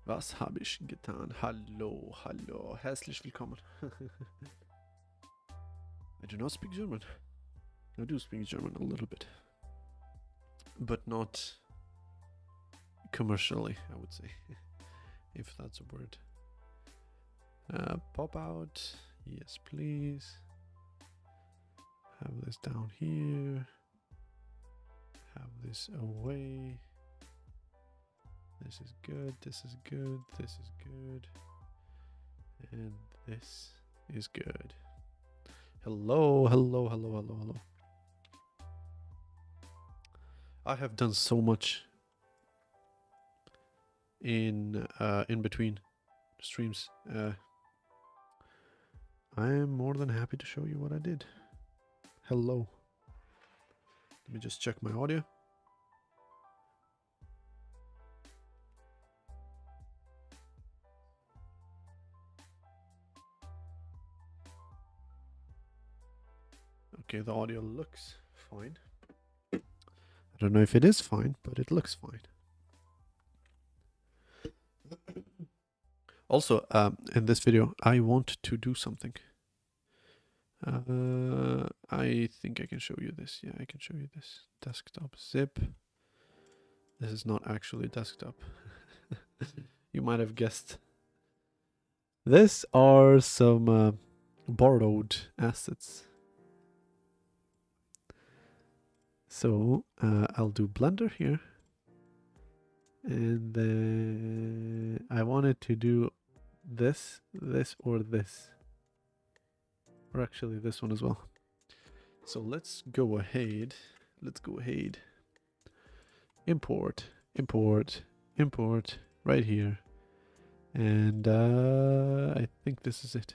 Was habe ich getan? Hallo, hallo, herzlich willkommen. I do not speak German. I do speak German a little bit, but not commercially, I would say, if that's a word. Pop out, yes please. Have this down here. Have this away. This is good, this is good, this is good. And this is good. Hello, hello, hello, hello, hello. I have done so much in between streams. I am more than happy to show you what I did. Hello. Let me just check my audio. Okay, the audio looks fine. I don't know if it is fine, but it looks fine. Also, in this video, I want to do something. I think I can show you this. Yeah, I can show you this. Desktop zip. This is not actually desktop. You might have guessed. These are some borrowed assets. So I'll do Blender here. And then I wanted to do this, this, or this. Or actually this one as well. So let's go ahead. Let's go ahead. Import, import, import right here. And I think this is it.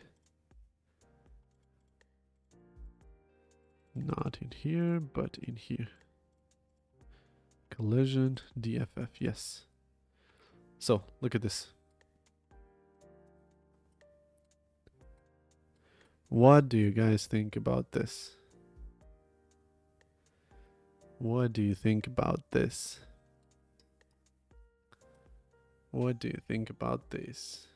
Not in here, but in here. Collision, DFF, yes. So, look at this. What do you guys think about this? What do you think about this? What do you think about this?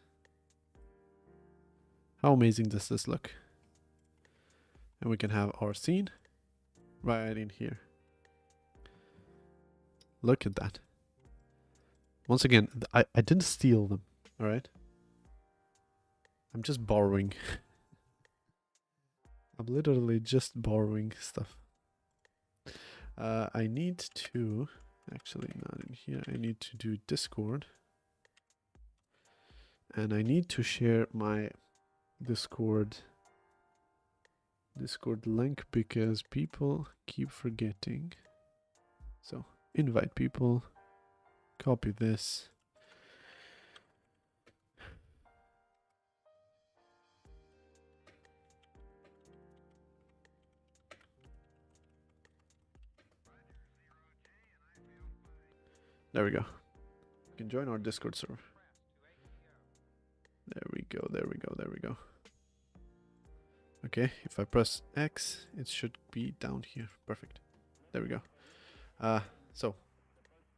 How amazing does this look? And we can have our scene right in here. Look at that. Once again, I didn't steal them, all right? I'm just borrowing. I'm literally just borrowing stuff. I need to, actually not in here, I need to do Discord. And I need to share my Discord link because people keep forgetting. So invite people, copy this. There we go. You can join our Discord server. There we go, there we go, there we go. Okay, if I press X, it should be down here. Perfect. There we go. So,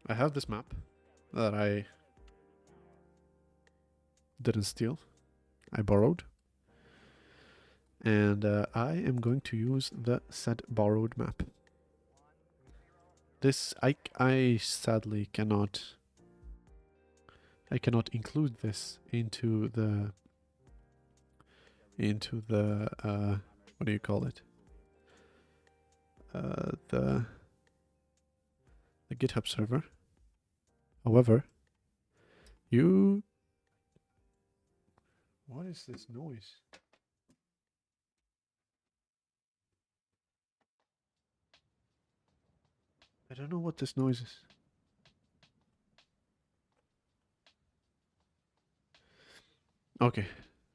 I have this map that I didn't steal. I borrowed. And I am going to use the set borrowed map. This, I sadly cannot... I cannot include this into the what do you call it? The GitHub server. However, what is this noise? I don't know what this noise is. Okay,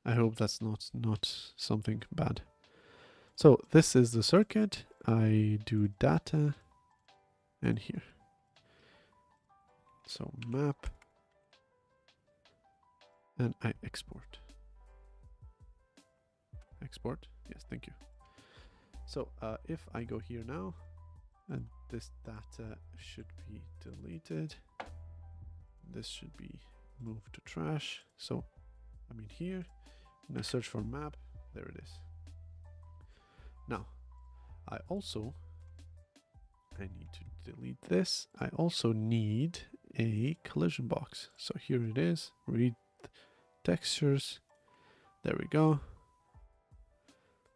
I hope that's not something bad. So this is the circuit. I do data and here. So map and I export. Export, yes, thank you. So if I go here now, and this data should be deleted. This should be move to trash. So I'm in here and I search for map. There it is. Now I need to delete this. I also need a collision box. So here it is. Read textures. There we go.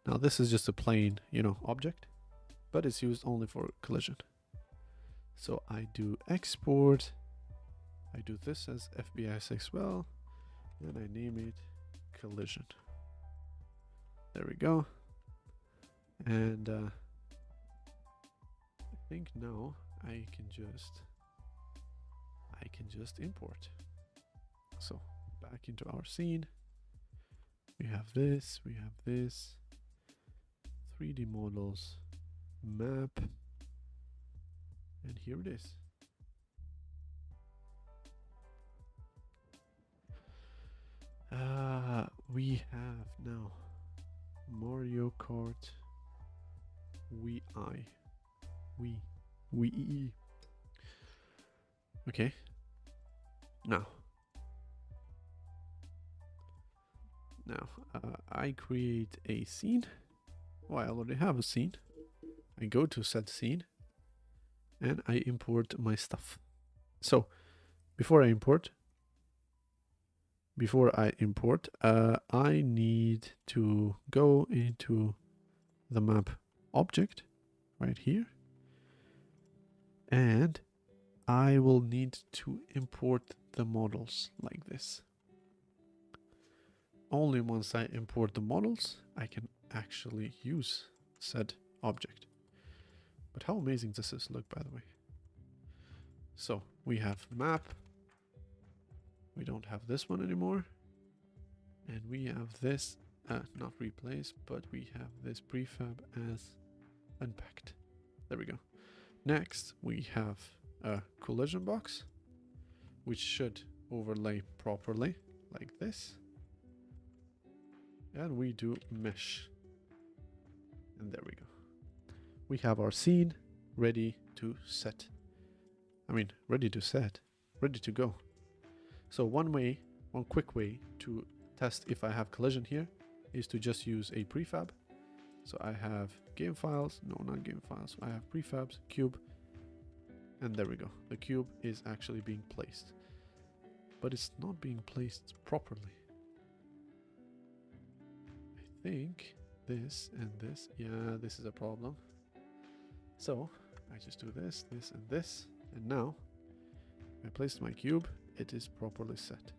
Now this is just a plain, object, but it's used only for collision. So I do export. I do this as FBX as well, and I name it collision. There we go. And I think now I can just import. So back into our scene. We have this, 3D models, map, and here it is. We have now Mario Kart Wii. Okay. Now I create a scene. Oh, I already have a scene. I go to set scene and I import my stuff. So before I import, I need to go into the map object right here, and I will need to import the models like this. Only once I import the models, I can actually use said object. But how amazing does this look, by the way? So we have map. We don't have this one anymore. And we have this, not replace, but we have this prefab as unpacked. There we go. Next, we have a collision box, which should overlay properly like this. And we do mesh. And there we go. We have our scene ready to set. Ready to go. So one quick way to test if I have collision here is to just use a prefab. So I have game files, no, not game files. I have prefabs, cube, and there we go. The cube is actually being placed, but it's not being placed properly. I think this and this, yeah, this is a problem. So I just do this, this, and this, and now I placed my cube. It is properly set.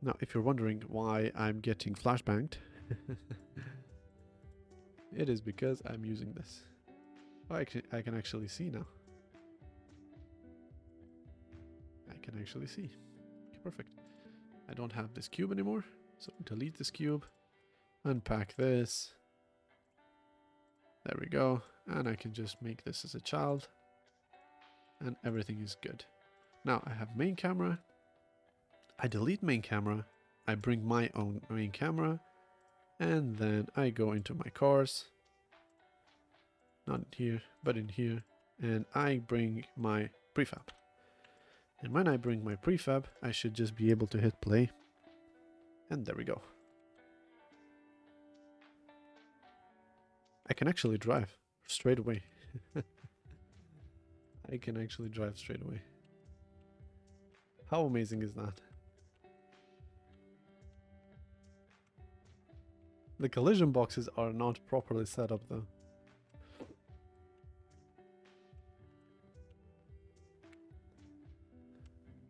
Now, if you're wondering why I'm getting flashbanged, it is because I'm using this. Oh, I can actually see now. I can actually see. Okay, perfect. I don't have this cube anymore, so delete this cube, unpack this. There we go. And I can just make this as a child. And everything is good. Now I have main camera. I delete main camera. I bring my own main camera. And then I go into my cars. Not in here, but in here. And I bring my prefab. And when I bring my prefab, I should just be able to hit play. And there we go. I can actually drive straight away. I can actually drive straight away. How amazing is that? The collision boxes are not properly set up though.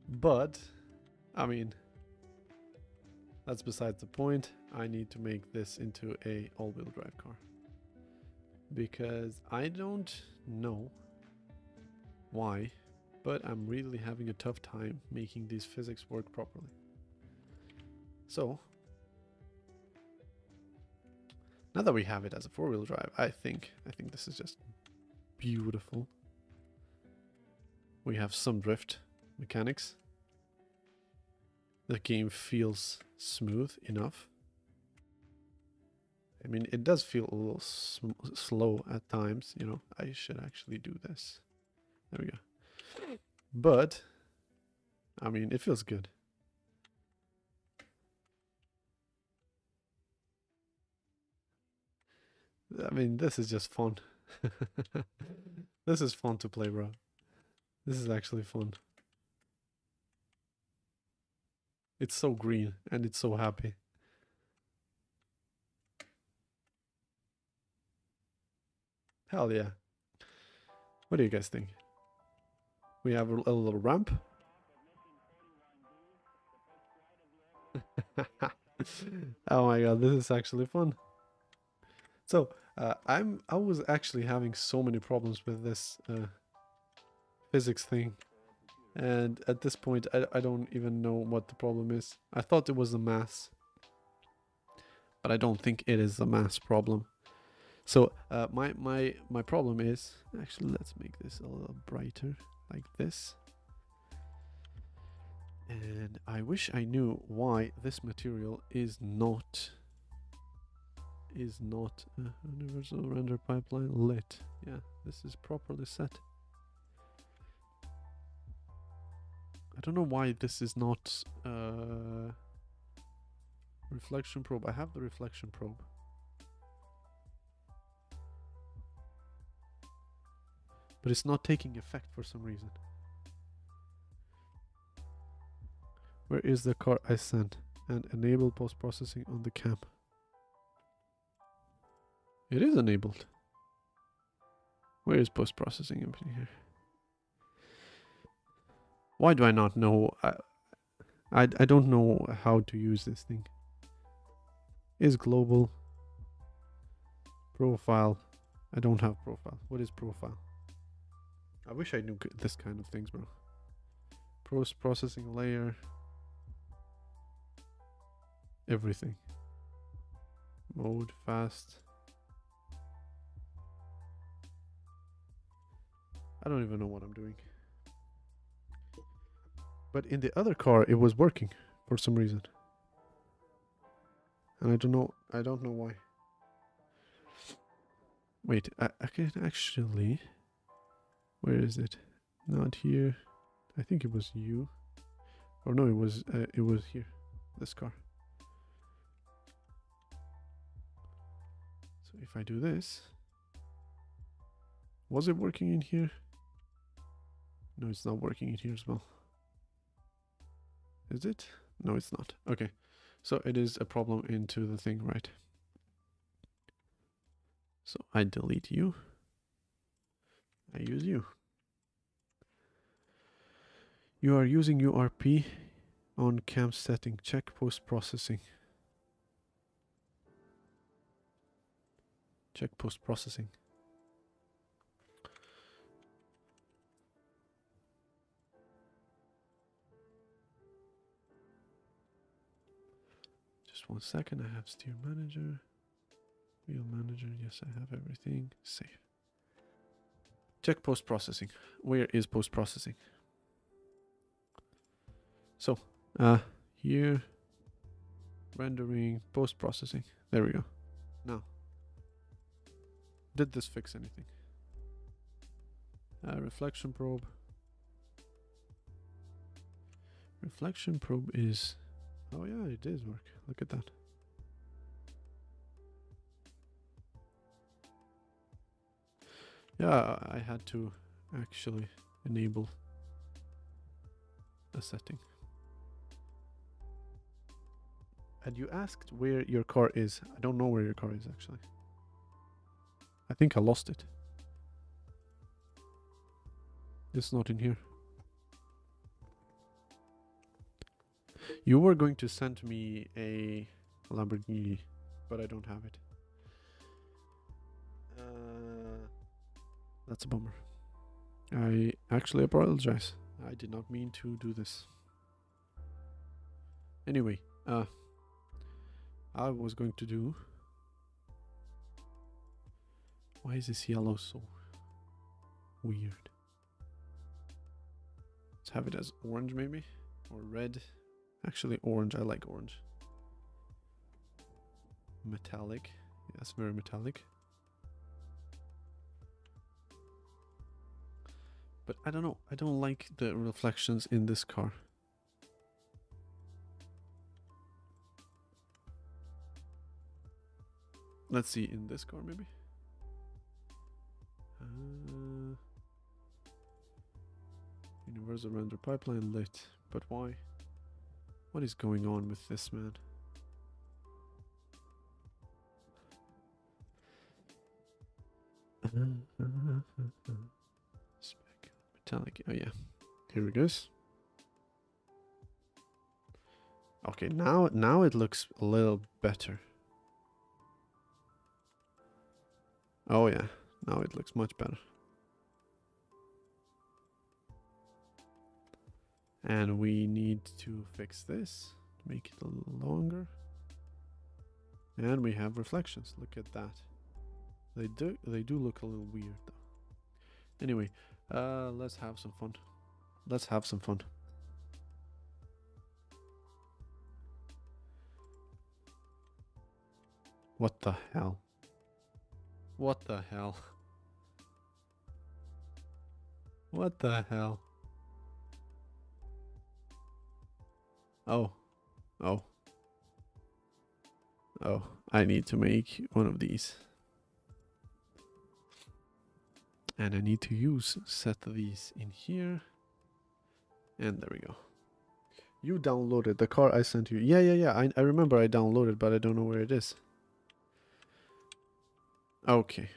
But, that's besides the point. I need to make this into a all-wheel drive car. Because I don't know why, but I'm really having a tough time making these physics work properly. So, now that we have it as a four-wheel drive, I think this is just beautiful. We have some drift mechanics. The game feels smooth enough. It does feel a little slow at times, I should actually do this. There we go. But I mean, it feels good. I mean, this is just fun. This is fun to play, bro. This is actually fun. It's so green and it's so happy. Hell yeah. What do you guys think? We have a little ramp. Oh my god, this is actually fun. So, I was actually having so many problems with this physics thing. And at this point, I don't even know what the problem is. I thought it was the mass. But I don't think it is a mass problem. So my problem is, actually let's make this a little brighter, like this. And I wish I knew why this material is not universal render pipeline lit. Yeah, this is properly set. I don't know why this is not reflection probe. I have the reflection probe. But it's not taking effect for some reason. Where is the car I sent? And enable post-processing on the cam. It is enabled. Where is post-processing up here? Why do I not know? I don't know how to use this thing. Is global. Profile. I don't have profile. What is profile? I wish I knew this kind of things, bro. Post-processing layer. Everything. Mode, fast. I don't even know what I'm doing. But in the other car, it was working for some reason. And I don't know why. Wait, I can actually... Where is it? Not here. I think it was you. Or no, it was here. This car. So if I do this... Was it working in here? No, it's not working in here as well. Is it? No, it's not. Okay. So it is a problem into the thing, right? So I delete you. I use you. You are using URP on cam setting. Check post-processing. Check post-processing. Just 1 second. I have steer manager. Wheel manager. Yes, I have everything. Save. Check post-processing. Where is post-processing? So, here, rendering, post-processing. There we go. Now, did this fix anything? Reflection probe. Reflection probe is... Oh yeah, it does work. Look at that. Yeah, I had to actually enable a setting. And you asked where your car is. I don't know where your car is actually. I think I lost it. It's not in here. You were going to send me a Lamborghini, but I don't have it. That's a bummer. I actually apologize. I did not mean to do this. Anyway, I was going to do... Why is this yellow so weird? Let's have it as orange maybe, or red. Actually orange, I like orange. Metallic, yes, very metallic. But I don't know, I don't like the reflections in this car. Let's see in this car maybe. Uh, Universal render pipeline lit, but why? What is going on with this, man? Spec metallic. Oh yeah, here it goes. Okay, now it looks a little better. Oh yeah, now it looks much better. And we need to fix this, make it a little longer. And we have reflections. Look at that. They do look a little weird though. Anyway, let's have some fun. Let's have some fun. What the hell? What the hell? What the hell? Oh. Oh. Oh, I need to make one of these. And I need to set these in here. And there we go. You downloaded the car I sent you. Yeah. I remember I downloaded, but I don't know where it is. Okay.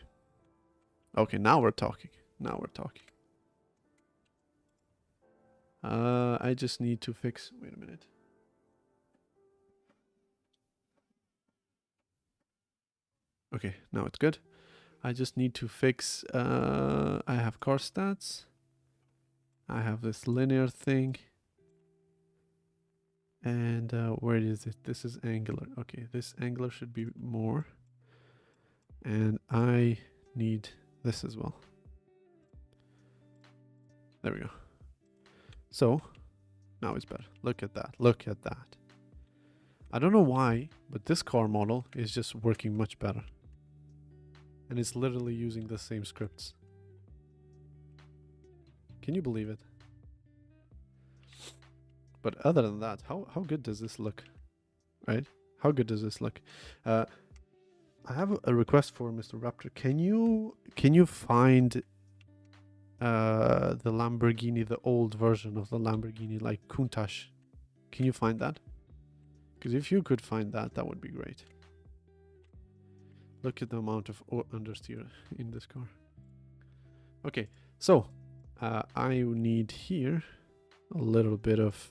Okay, now we're talking. Now we're talking. I just need to fix... Wait a minute. Okay, now it's good. I just need to fix... I have car stats. I have this linear thing. And where is it? This is angular. Okay, this angular should be more. And I need this as well. There we go. So, now it's better. Look at that. Look at that. I don't know why, but this car model is just working much better. And it's literally using the same scripts. Can you believe it? But other than that, how good does this look? Right? How good does this look? I have a request for Mr. Raptor. Can you find the Lamborghini, the old version of the Lamborghini, like Countach? Can you find that? Because if you could find that, that would be great. Look at the amount of understeer in this car. Okay, so I need here a little bit of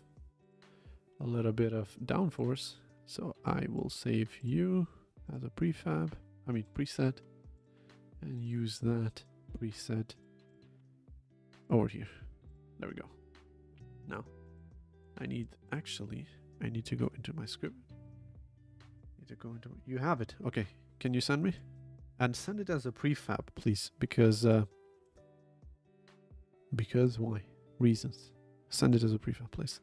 downforce. So I will save you as a preset, and use that preset over here. There we go. Now I need to go into my script. You have it. Okay. Can you send me? And send it as a prefab, please, because why? Reasons. Send it as a prefab, please.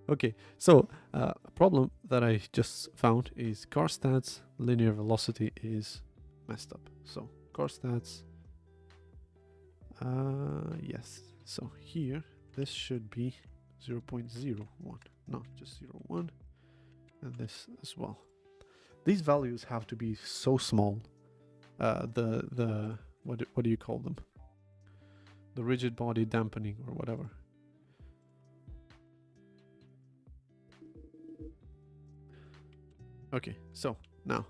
Okay, so a problem that I just found is car stats linear velocity is messed up. So car stats, yes. So here, this should be 0.01, not just 0.1, and this as well. These values have to be so small. What do you call them? The rigid body dampening or whatever. Okay, so now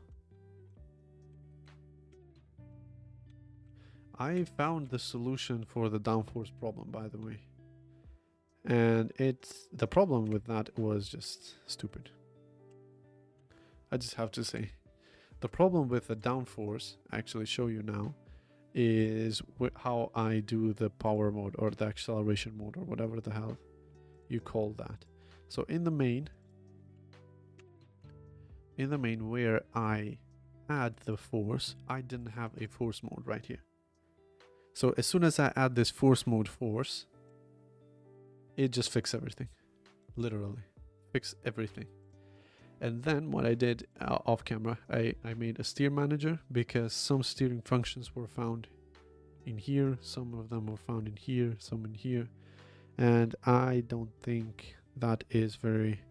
I found the solution for the downforce problem, by the way. And the problem with that was just stupid. I just have to say, the problem with the downforce, I actually show you now, is how I do the power mode or the acceleration mode or whatever the hell you call that. So in the main where I add the force, I didn't have a force mode right here. So as soon as I add this force mode force, it just fixes everything. Literally fix everything. And then what I did off camera, I made a steer manager, because some steering functions were found in here, some of them were found in here, some in here, and I don't think that is very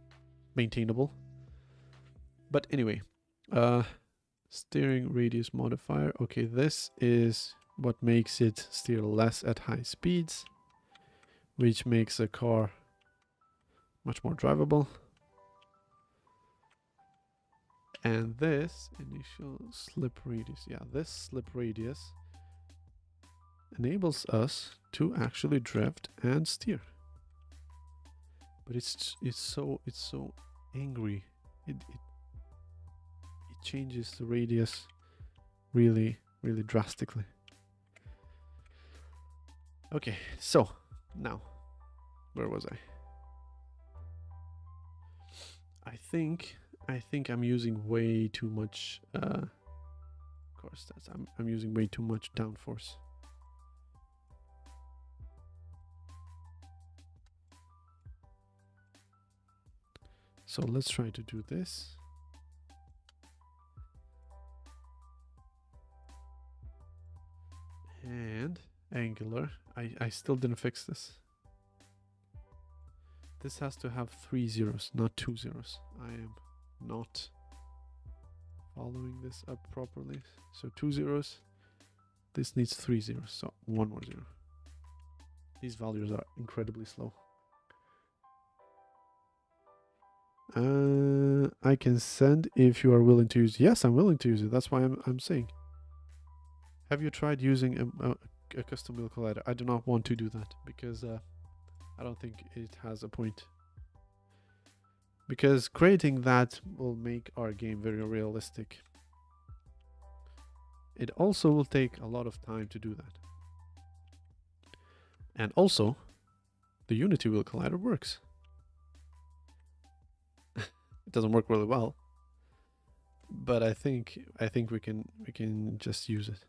maintainable. But anyway, Steering radius modifier. Okay, this is what makes it steer less at high speeds, which makes a car much more drivable. And this initial slip radius, yeah, this slip radius enables us to actually drift and steer. But it's so angry. It changes the radius really drastically. Okay, so now where was I? I think I'm using way too much car stats. I'm using way too much downforce. So let's try to do this. And angular. I still didn't fix this. This has to have 3 zeros, not 2 zeros. I am not following this up properly. So 2 zeros. This needs 3 zeros, so 1 more zero. These values are incredibly slow. I can send if you are willing to use. Yes, I'm willing to use it. That's why I'm saying. Have you tried using a custom wheel collider? I do not want to do that because I don't think it has a point. Because creating that will make our game very realistic. It also will take a lot of time to do that. And also, the Unity wheel collider works. It doesn't work really well, but I think we can just use it.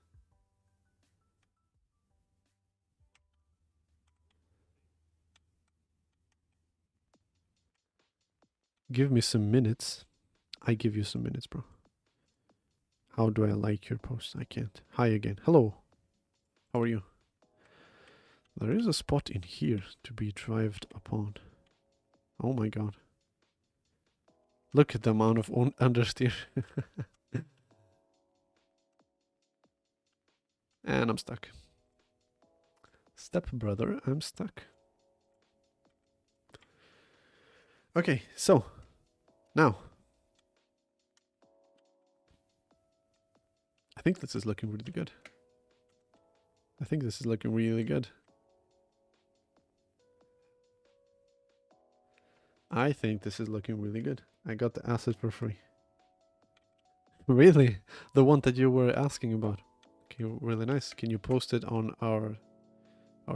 Give me some minutes. I give you some minutes, bro. How do I like your post? I can't. Hi again. Hello. How are you? There is a spot in here to be drived upon. Oh my god. Look at the amount of understeer. And I'm stuck. Step brother, I'm stuck. Okay, so now I think this is looking really good. I think this is looking really good. I think this is looking really good. I got the asset for free. Really? The one that you were asking about. Okay, really nice. Can you post it on our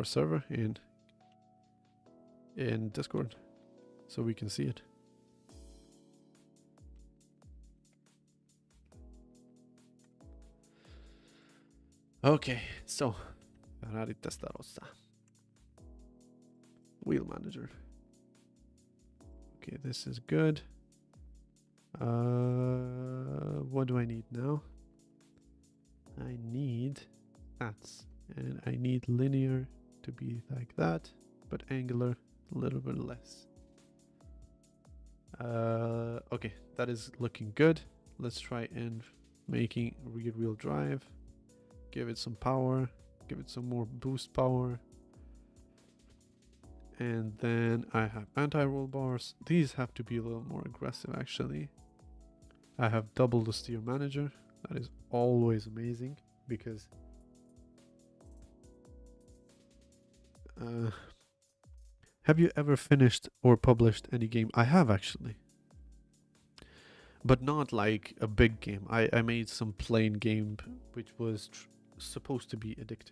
server in Discord so we can see it? Okay, so Ferrari Testarossa. Wheel manager. Okay, this is good. What do I need now? I need stats, and I need linear to be like that, but angular a little bit less. Okay, that is looking good. Let's try and making rear wheel drive. Give it some power, give it some more boost power. And then I have anti-roll bars. These have to be a little more aggressive actually. I have double the steer manager. That is always amazing because have you ever finished or published any game? I have actually. But not like a big game. I made some plain game which was supposed to be addictive.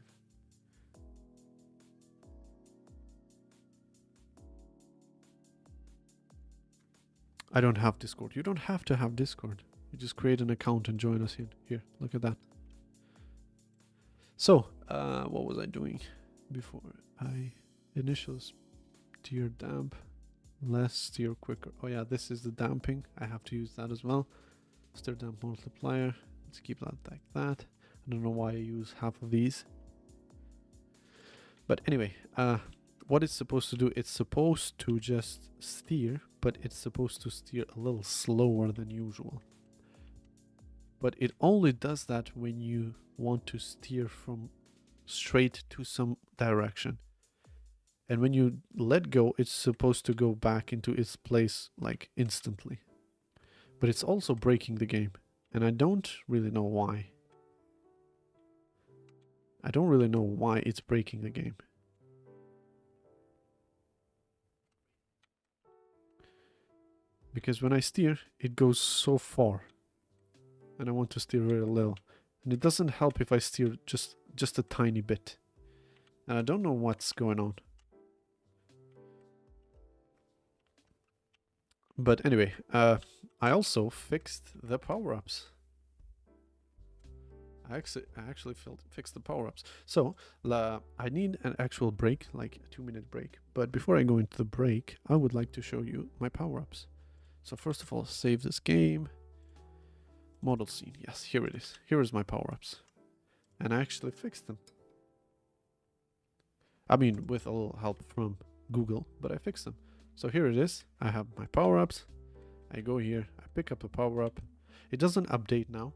I don't have Discord. You don't have to have Discord. You just create an account and join us here. Look at that. So, what was I doing before? Initial steer damp, less steer quicker. Oh yeah, this is the damping. I have to use that as well. Steer damp multiplier. Let's keep that like that. I don't know why I use half of these. But anyway, what it's supposed to do, it's supposed to just steer, but it's supposed to steer a little slower than usual. but it only does that when you want to steer from straight to some direction. And when you let go, it's supposed to go back into its place like instantly. But it's also breaking the game. And I don't really know why. I don't really know why it's breaking the game. Because when I steer, it goes so far. And I want to steer very little. And it doesn't help if I steer just a tiny bit. And I don't know what's going on. But anyway, I also fixed the power-ups. I actually fixed the power-ups. So, I need an actual break, like a 2-minute break. But before I go into the break, I would like to show you my power-ups. So first of all, save this game. Model scene. Yes, here it is. Here is my power-ups. And I actually fixed them. I mean, with a little help from Google, but I fixed them. So here it is. I have my power-ups. I go here. I pick up a power-up. It doesn't update now.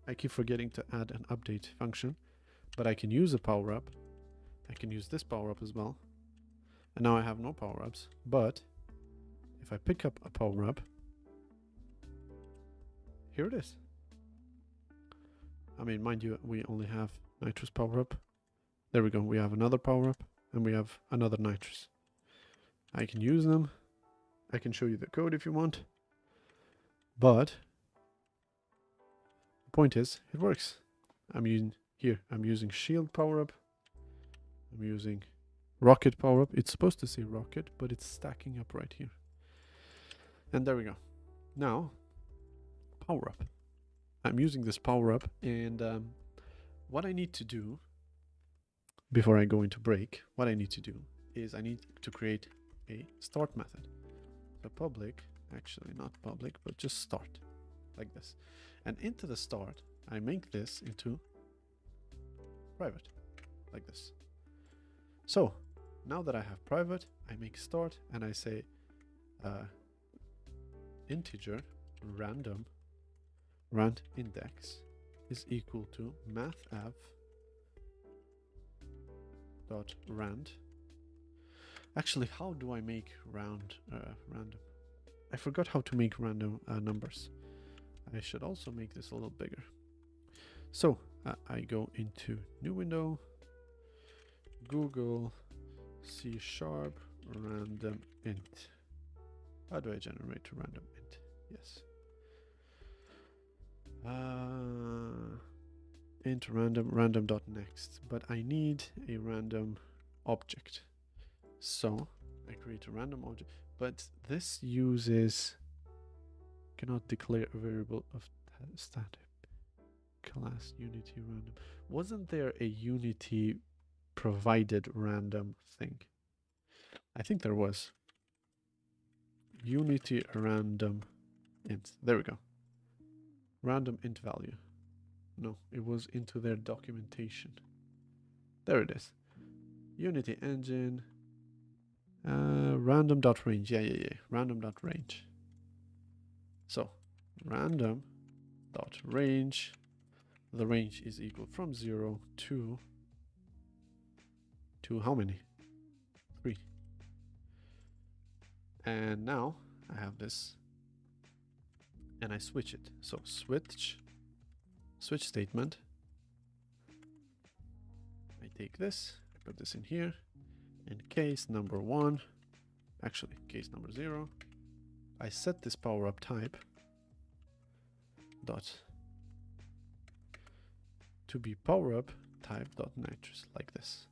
I keep forgetting to add an update function. But I can use a power-up. I can use this power-up as well. And now I have no power-ups. But if I pick up a power-up, here it is. I mean, mind you, we only have nitrous power-up. There we go. We have another power-up. And we have another nitrous. I can use them. I can show you the code if you want. But the point is, it works. I'm using shield power-up. I'm using rocket power-up. It's supposed to say rocket, but it's stacking up right here. And there we go. Now, power-up. I'm using this power-up, and what I need to do before I go into break, what I need to do is I need to create a start method. So public, actually not public, but just start, like this. And into the start, I make this into private, like this. So now that I have private, I make start and I say integer random rand index is equal to mathf dot rand. Actually, how do I make random? I forgot how to make random numbers. I should also make this a little bigger. So I go into new window, Google C# random int. How do I generate a random int? Yes. Int random dot next. But I need a random object. So I create a random object, but this uses cannot declare a variable of static class unity random. Wasn't there a unity provided random thing? I think there was. Unity random int. There we go. Random int value. No, it was into their documentation. There it is. Unity engine. Random.range. Yeah. Random.range. So, random.range. The range is equal from 0 to how many? 3. And now I have this. And I switch it. So, switch statement. I take this. I put this in here. In case number 1, actually case number 0, I set this power-up type dot to be power-up type dot nitrous, like this.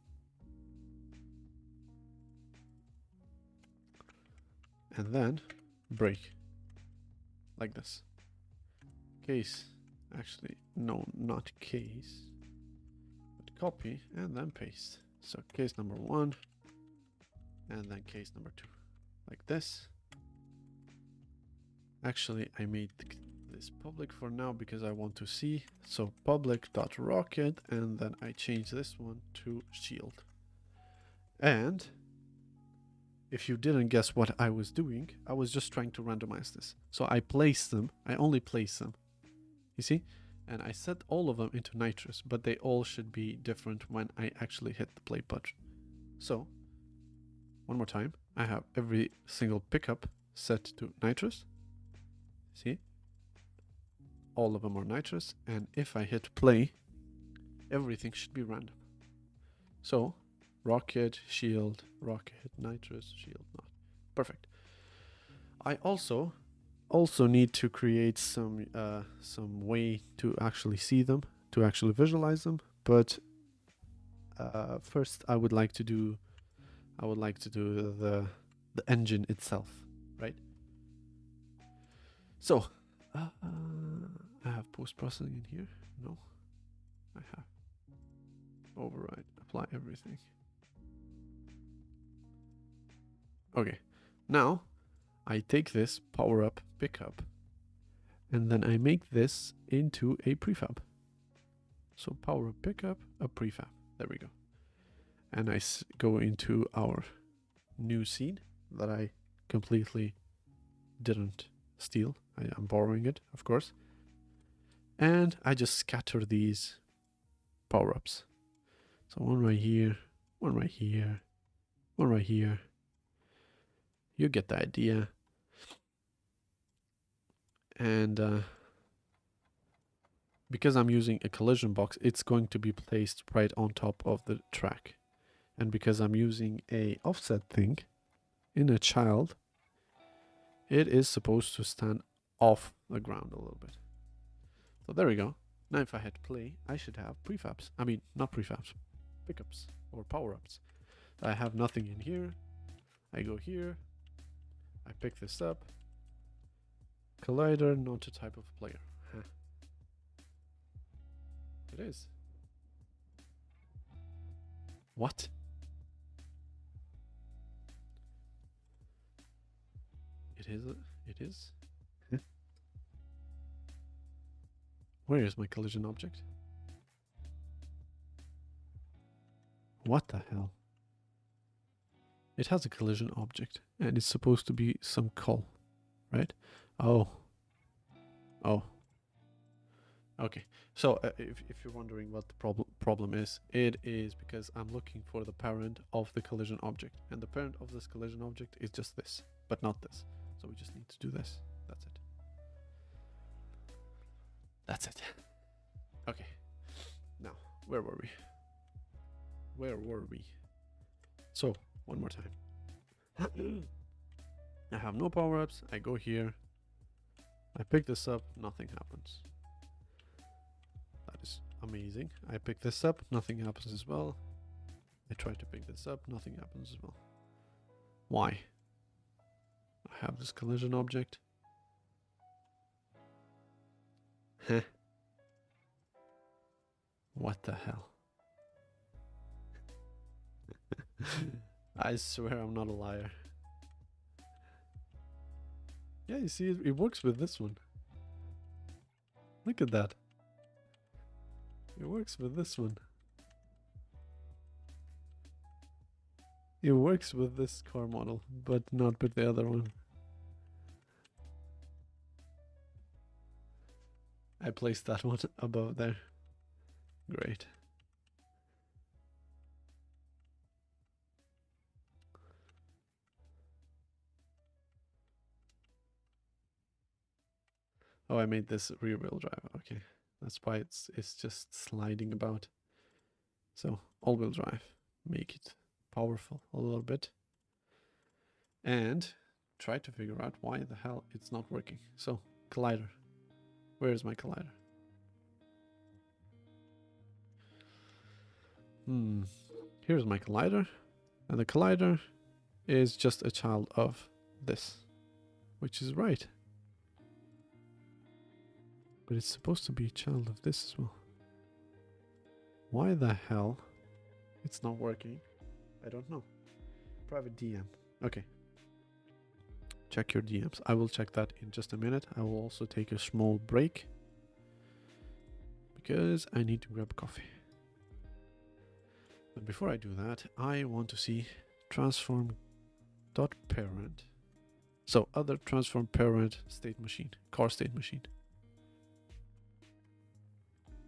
And then break, like this. Case, actually, no, not case, but copy and then paste. So case number 1. And then case number 2, like this. Actually, I made this public for now because I want to see. So public.rocket, and then I change this one to shield. And if you didn't guess what I was doing, I was just trying to randomize this. So I place them, I only place them You see? And I set all of them into nitrous, but they all should be different when I actually hit the play button. So, one more time, I have every single pickup set to nitrous. See? All of them are nitrous, and if I hit play, everything should be random. So, rocket, shield, rocket, nitrous, shield, not. Perfect. I also need to create some way to actually see them, to actually visualize them. But first, I would like to do the engine itself, right? So I have post processing in here. No, I have override, apply everything. Okay, now I take this power up pickup and then I make this into a prefab. So power up pickup, a prefab. There we go. And I go into our new scene that I completely didn't steal. I'm borrowing it, of course. And I just scatter these power-ups. So one right here, one right here, one right here. You get the idea. And because I'm using a collision box, it's going to be placed right on top of the track. And because I'm using a offset thing in a child, it is supposed to stand off the ground a little bit. So there we go. Now if I hit play, I should have prefabs. I mean, not prefabs, pickups or power-ups. I have nothing in here. I go here. I pick this up. Collider, not a type of player. Huh. It is. What? It is. It is. Where is my collision object? What the hell? It has a collision object, and it's supposed to be some call, right? Oh. Oh. Okay. So if you're wondering what the problem is, it is because I'm looking for the parent of the collision object, and the parent of this collision object is just this, but not this. So we just need to do this. That's it. That's it. Okay. Now, where were we? Where were we? So, one more time. I have no power-ups. I go here. I pick this up. Nothing happens. That is amazing. I pick this up. Nothing happens as well. I try to pick this up. Nothing happens as well. Why? I have this collision object. Heh. What the hell? I swear I'm not a liar. Yeah, you see, it works with this one. Look at that. It works with this one. It works with this car model, but not with the other one. I placed that one above there. Great. Oh, I made this rear wheel drive. Okay. That's why it's just sliding about. So, all wheel drive. Make it powerful a little bit. And try to figure out why the hell it's not working. So, collider. Where is my collider? Here's my collider. And the collider is just a child of this, which is right. But it's supposed to be a child of this as well. Why the hell it's not working? I don't know. Private DM. Okay. Check your DMs. I will check that in just a minute. I will also take a small break because I need to grab coffee. But before I do that, I want to see transform.parent. So other transform parent state machine, car state machine.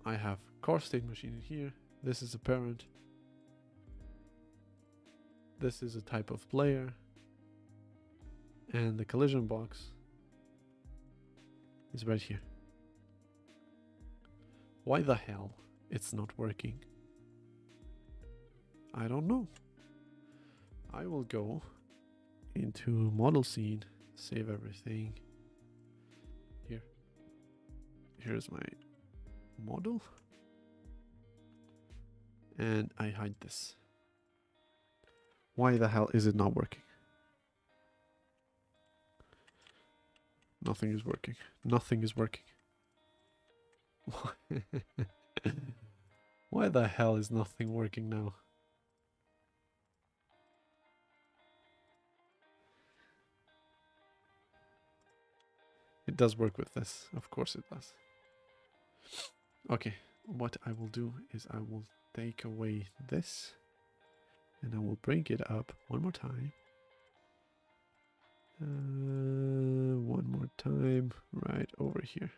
I have car state machine in here. This is a parent. This is a type of player. And the collision box is right here. Why the hell it's not working? I don't know. I will go into model scene, save everything. Here's my model. And I hide this. Why the hell is it not working? Nothing is working. Nothing is working. Why the hell is nothing working now? It does work with this. Of course it does. Okay, what I will do is I will take away this and I will bring it up one more time. One more time right over here.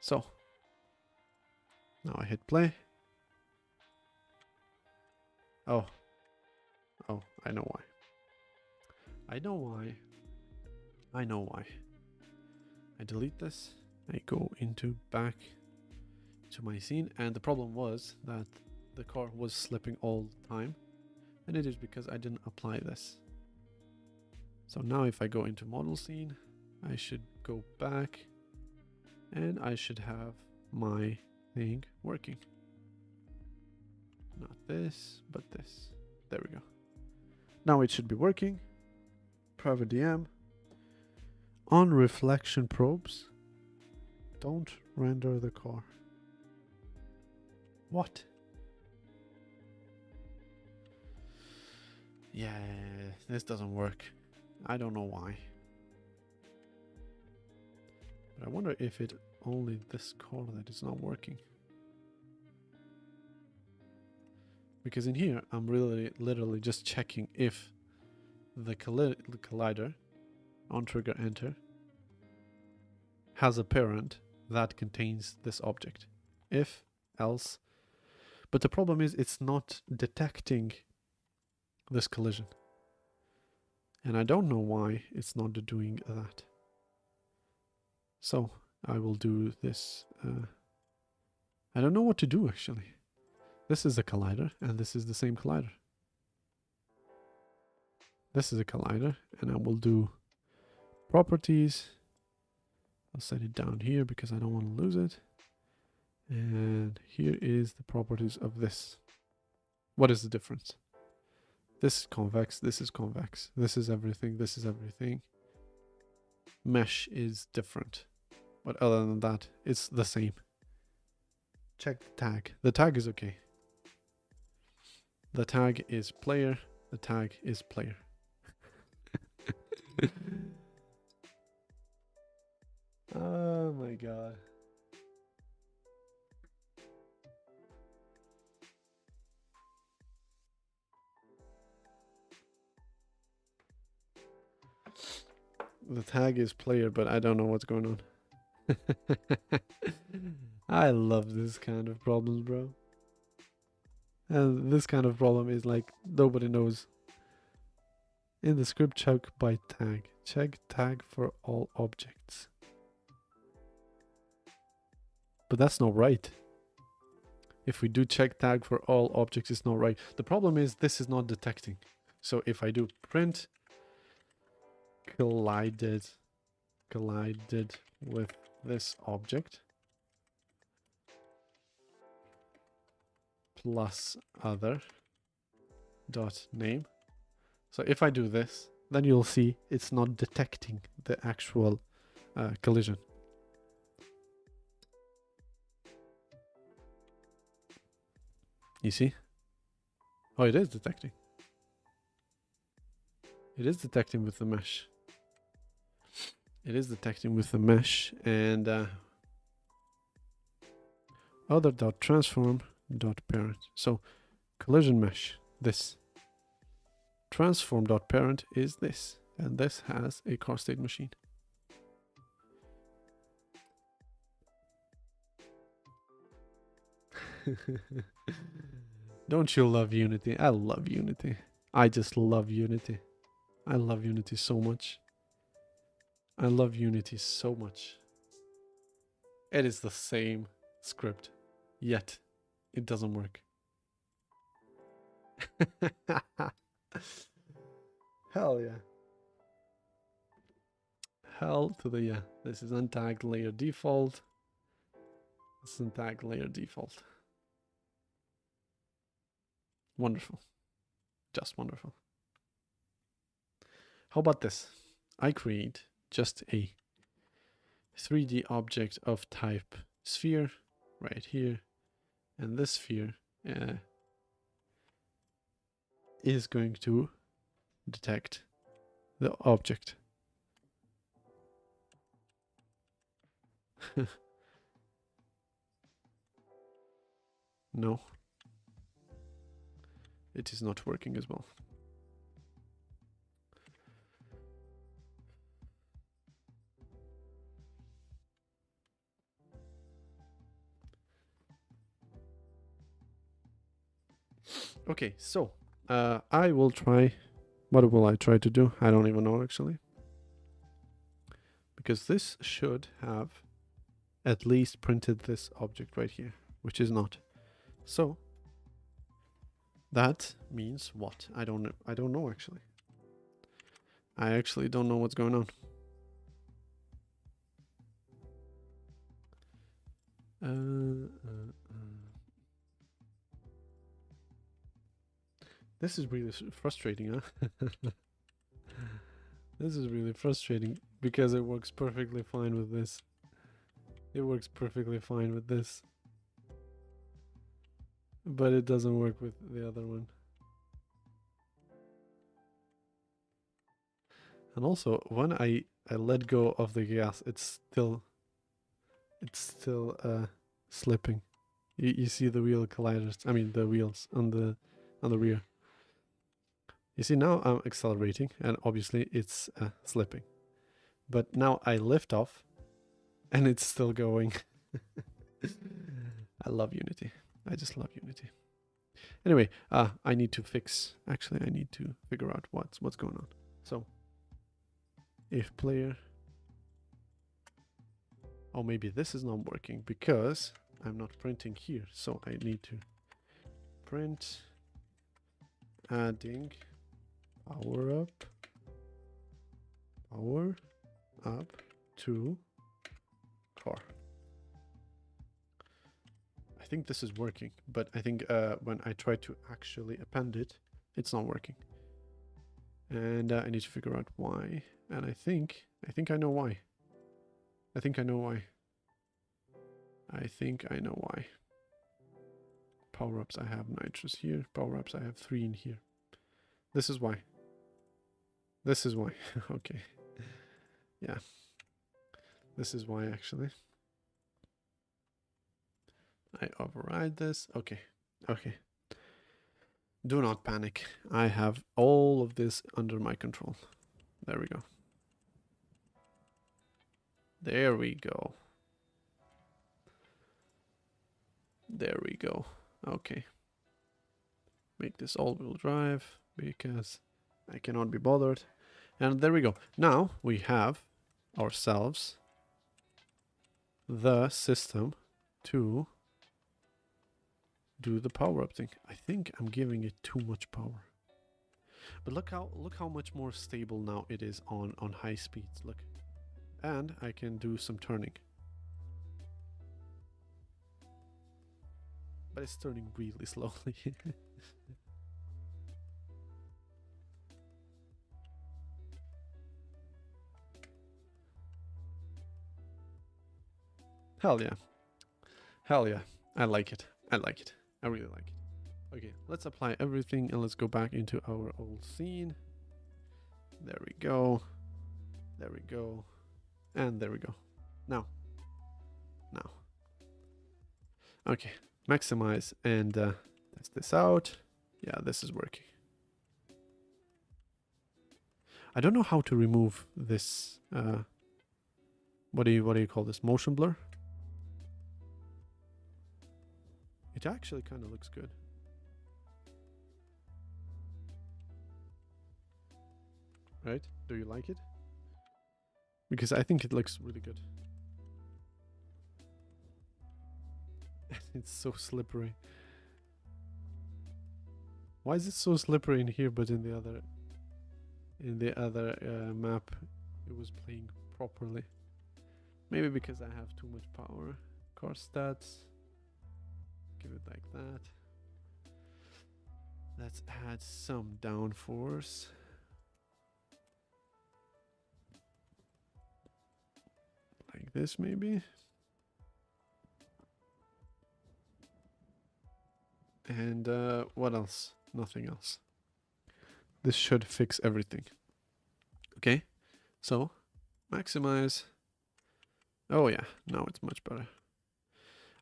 So now I hit play. Oh, I know why. I know why. I delete this. I go back to my scene, and the problem was that the car was slipping all the time, and it is because I didn't apply this. So now if I go into model scene, I should go back and I should have my thing working. Not this, but this. There we go. Now it should be working. Private DM. On reflection probes, don't render the car. What? Yeah, this doesn't work. I don't know why. But I wonder if it only this car that is not working. Because in here, I'm literally just checking if the collider on trigger enter has a parent that contains this object. If, else. But the problem is it's not detecting this collision. And I don't know why it's not doing that. So I will do this. I don't know what to do actually. This is a collider and this is the same collider. This is a collider and I will do properties. I'll set it down here because I don't want to lose it. And here is the properties of this. What is the difference? This is convex, this is convex, this is everything, this is everything. Mesh is different. But other than that, it's the same. Check the tag. The tag is okay. The tag is player. The tag is player. Oh my god. The tag is player, but I don't know what's going on. I love this kind of problems, bro. And this kind of problem is like nobody knows. In the script, check by tag. Check tag for all objects. But that's not right. If we do check tag for all objects, it's not right. The problem is this is not detecting. So if I do print collided with this object plus other dot name. So if I do this, then you'll see it's not detecting the actual collision. You see? Oh, it is detecting. It is detecting with the mesh. It is detecting with the mesh and other.transform.parent. So collision mesh, this. Transform.parent is this. And this has a car state machine. Don't you love Unity? I love Unity. I just love Unity. I love Unity so much. I love Unity so much. It is the same script, yet it doesn't work. Hell yeah. Hell to the yeah. This is untagged layer default. This is untagged layer default. Wonderful. Just wonderful. How about this? I create just a 3D object of type sphere right here, and this sphere is going to detect the object. No, it is not working as well. Okay, so I will try. What will I try to do? I don't even know actually. Because this should have at least printed this object right here, which is not. So that means what? I don't know. I don't know actually. I actually don't know what's going on. This is really frustrating, huh? This is really frustrating because it works perfectly fine with this. It works perfectly fine with this. But it doesn't work with the other one. And also, when I let go of the gas, it's still slipping. You see the wheel colliders. I mean the wheels on the rear. You see now I'm accelerating, and obviously it's slipping. But now I lift off, and it's still going. I love Unity. I just love Unity. Anyway, I need to fix. Actually, I need to figure out what's going on. So, if player. Oh, maybe this is not working because I'm not printing here. So I need to print adding power up to car. I think this is working, but I think when I try to actually append it, it's not working. And I need to figure out why. And I think I know why. I think I know why. Power-ups, I have nitrous here. Power-ups, I have 3 in here. This is why. Okay. Yeah. This is why, actually. I override this. Okay. Do not panic. I have all of this under my control. There we go. There we go. Okay. Make this all-wheel drive because I cannot be bothered. And there we go. Now we have ourselves the system to do the power-up thing. I think I'm giving it too much power. But look how much more stable now it is on high speeds. Look. And I can do some turning. But it's turning really slowly. Hell yeah. I like it. I really like it. Okay, let's apply everything and let's go back into our old scene. There we go. And there we go. Now. Okay, maximize and test this out. Yeah, this is working. I don't know how to remove this. What do you call this? Motion blur? It actually kind of looks good. Right? Do you like it? Because I think it looks really good. It's so slippery. Why is it so slippery in here, but in the other map it was playing properly? Maybe because I have too much power. Car stats. Give it like that. Let's add some downforce. Like this maybe. And what else? Nothing else. This should fix everything. Okay, so maximize. Oh yeah, now it's much better.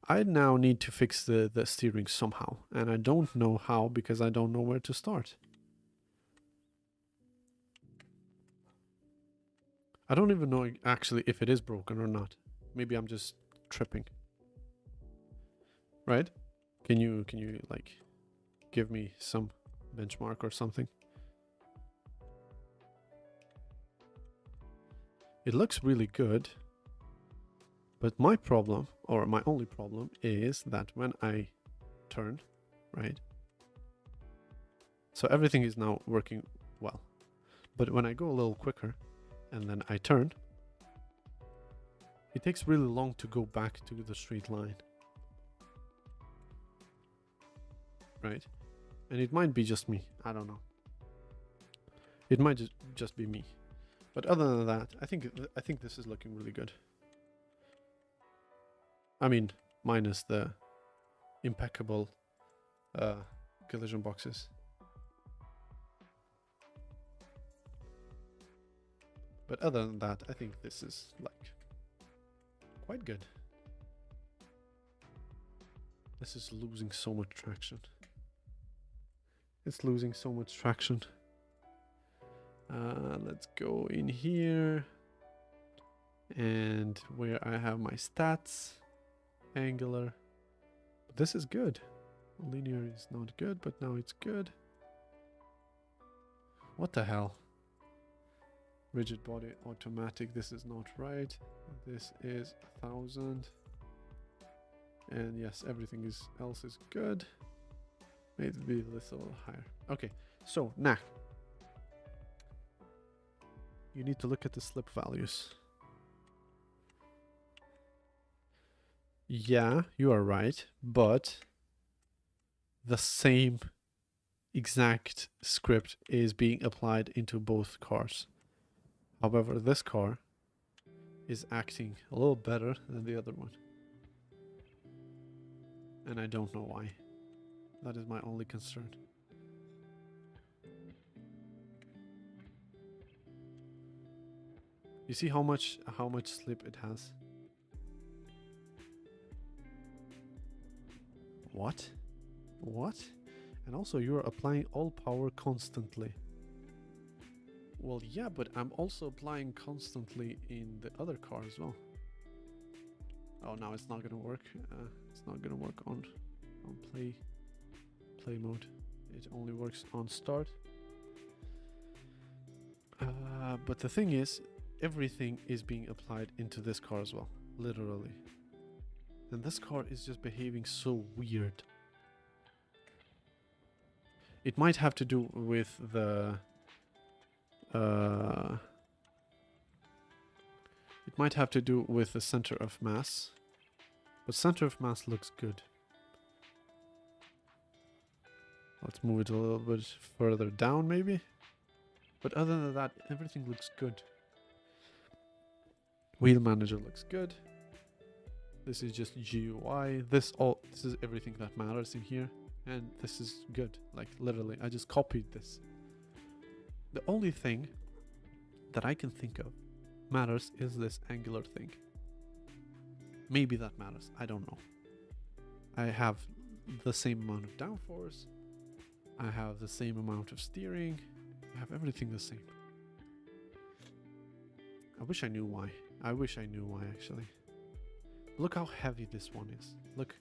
I now need to fix the steering somehow, and I don't know how because I don't know where to start. I don't even know actually if it is broken or not. Maybe I'm just tripping. Right? Can you like give me some benchmark or something? It looks really good. But my problem, or my only problem, is that when I turn, right? So everything is now working well. But when I go a little quicker and then I turn, it takes really long to go back to the straight line. Right? And it might be just me. I don't know. It might just be me. But other than that, I think this is looking really good. I mean, minus the impeccable collision boxes. But other than that, I think this is like quite good. This is losing so much traction. It's losing so much traction. Let's go in here. And where I have my stats. Angular. But this is good. Linear is not good, but now it's good. What the hell? Rigid body automatic. This is not right. This is 1000. And yes, everything else is good. Maybe a little higher. Okay, so now you need to look at the slip values. Yeah, you are right, but the same exact script is being applied into both cars. However, this car is acting a little better than the other one. And I don't know why. That is my only concern. You see how much slip it has? What? What? And also you're applying all power constantly. Well, yeah, but I'm also applying constantly in the other car as well. Oh, now it's not gonna work. It's not gonna work on play mode. It only works on start. But the thing is, everything is being applied into this car as well, literally. And this car is just behaving so weird. It might have to do with the it might have to do with the center of mass. But center of mass looks good. Let's move it a little bit further down maybe. But other than that, everything looks good. Wheel manager looks good. This is just GUI. This is everything that matters in here. And this is good. Like literally, I just copied this. The only thing that I can think of matters is this angular thing. Maybe that matters. I don't know. I have the same amount of downforce. I have the same amount of steering. I have everything the same. I wish I knew why. I wish I knew why actually. Look how heavy this one is. Look.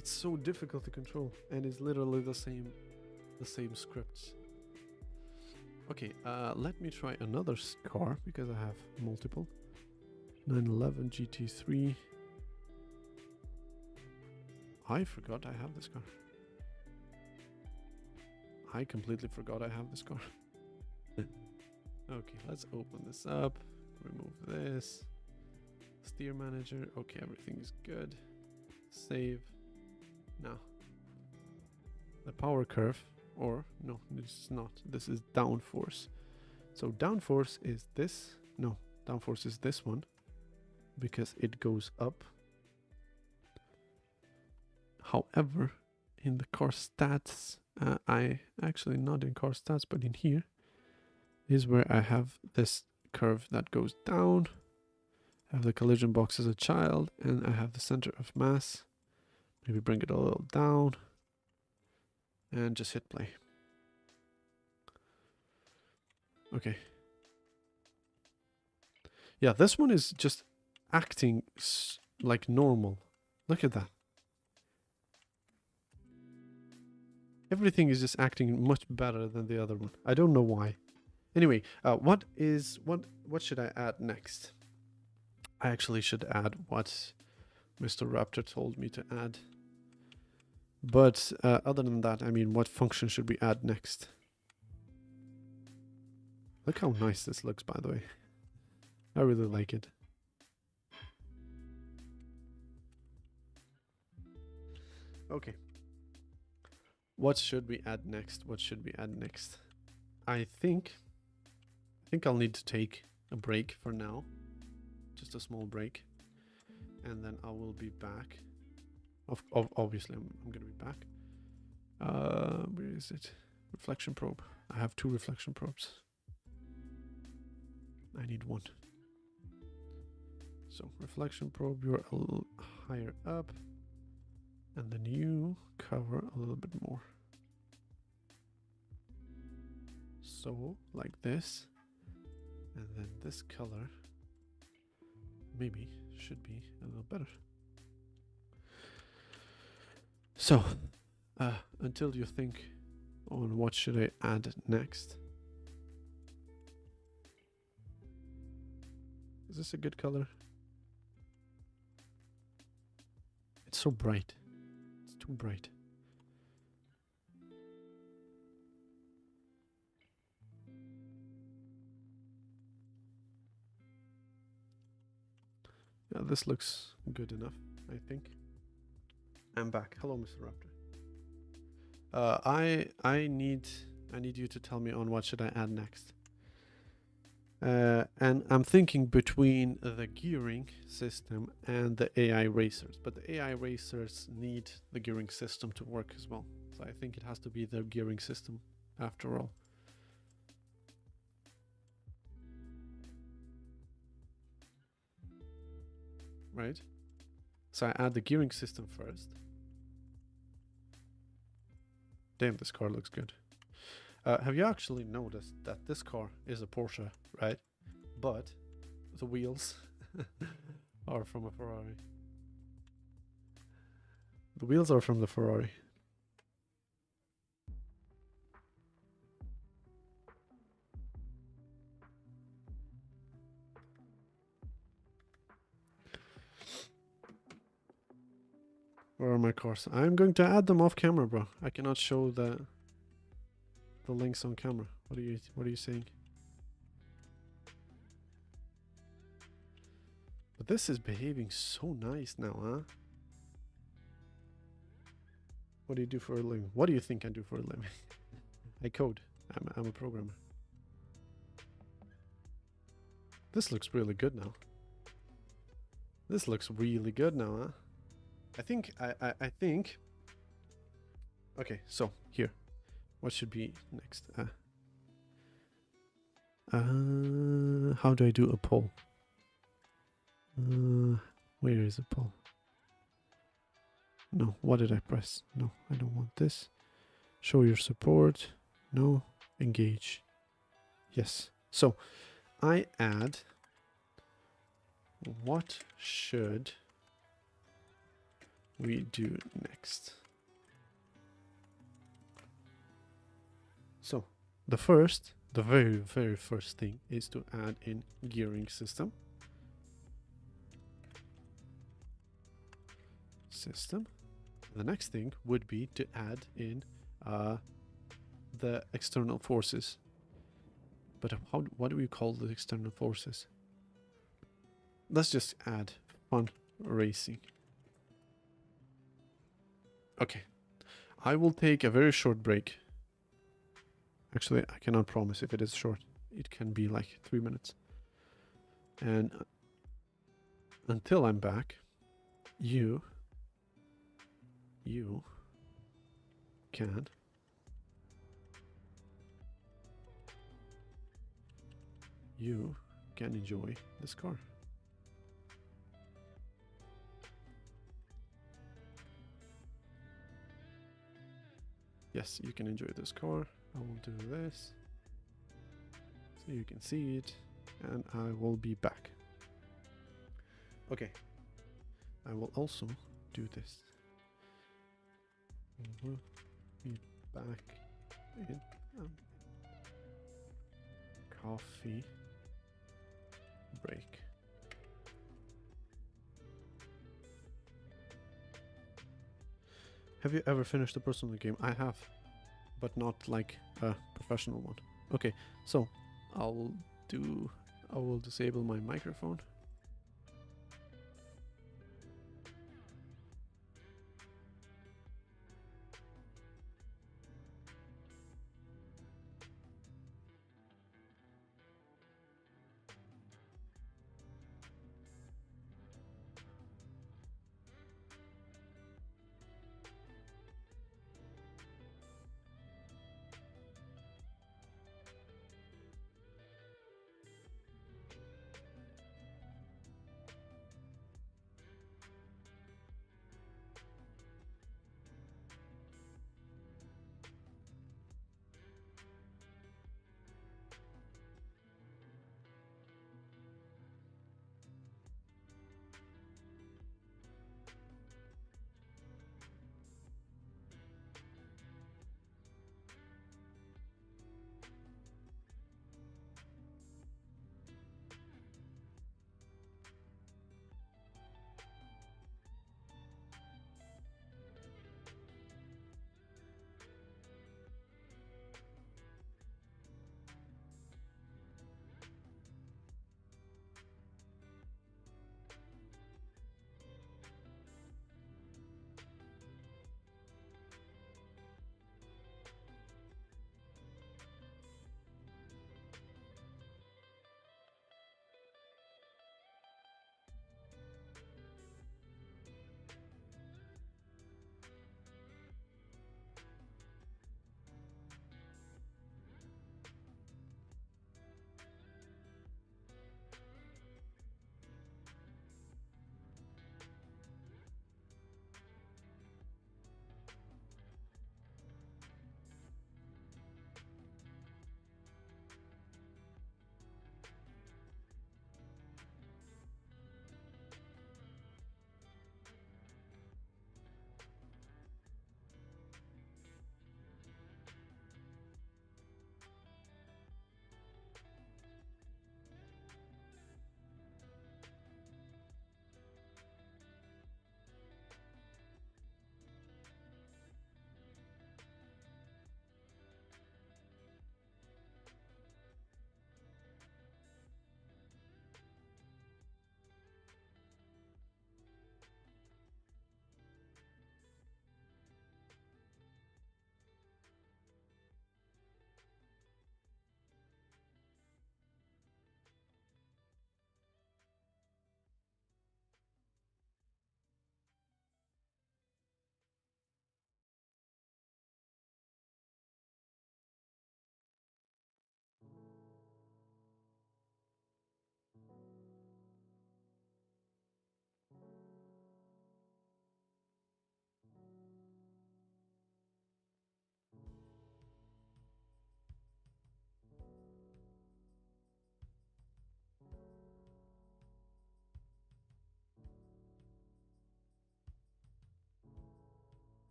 It's so difficult to control, and it's literally the same scripts. Okay, let me try another car because I have multiple. 911 GT3. I forgot I have this car. I completely forgot I have this car. Okay, let's open this up. Remove this. Steer manager. Okay, everything is good. Save. Now. The power curve. Or, no, it's not. This is downforce. So downforce is this. No, downforce is this one. Because it goes up. However, in the car stats, I actually not in car stats, but in here is where I have this curve that goes down. I have the collision box as a child, and I have the center of mass. Maybe bring it a little down, and just hit play. Okay. Yeah, this one is just acting like normal. Look at that. Everything is just acting much better than the other one. I don't know why. Anyway, what should I add next? I actually should add what Mr. Raptor told me to add. But other than that, I mean, what function should we add next? Look how nice this looks, by the way. I really like it. Okay. What should we add next? What should we add next? I think I'll need to take a break for now. Just a small break. And then I will be back. Obviously, I'm going to be back. Where is it? Reflection probe. I have 2 reflection probes. I need 1. So, reflection probe, you're a little higher up. And then you cover a little bit more. So, like this. And then this color maybe should be a little better. So, until you think on what should I add next. Is this a good color? It's so bright. It's too bright. Yeah, this looks good enough, I think. I'm back. Hello, Mr. Raptor. I need you to tell me on what should I add next. And I'm thinking between the gearing system and the AI racers, but the AI racers need the gearing system to work as well. So I think it has to be the gearing system after all. Right? So I add the gearing system first. Damn, this car looks good. Have you actually noticed that this car is a Porsche, right? But the wheels are from a Ferrari. The wheels are from the Ferrari. Where are my cars? I'm going to add them off camera, bro. I cannot show the links on camera. What are you saying? But this is behaving so nice now, huh? What do you do for a living? What do you think I do for a living? I code. I'm a programmer. This looks really good now. This looks really good now, huh? I think. Okay, so here, what should be next? How do I do a poll? Where is a poll? No, what did I press? No, I don't want this. Show your support. No, engage. Yes. So I add what should we do next? So the very first thing is to add in gearing system. The next thing would be to add in the external forces. But what do we call the external forces? Let's just add fun racing. Okay. I will take a very short break. Actually, I cannot promise if it is short. It can be like 3 minutes. And until I'm back, you can enjoy this car. Yes, you can enjoy this car. I will do this so you can see it, and I will be back. Okay, I will also do this. We'll be back in coffee break. Have you ever finished a personal game? I have, but not like a professional one. Okay, so I will disable my microphone.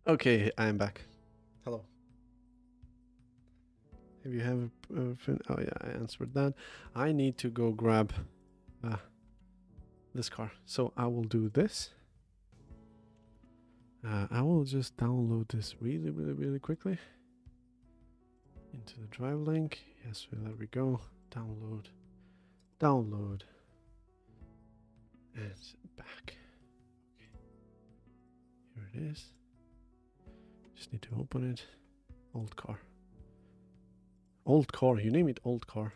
Okay, I am back. Hello. Have you oh yeah, I answered that. I need to go grab this car. So I will do this. I will just download this really quickly into the drive link. Yes, well, there we go. Download. And back. Okay. Here it is. Just need to open it. Old car. Old car. You name it old car.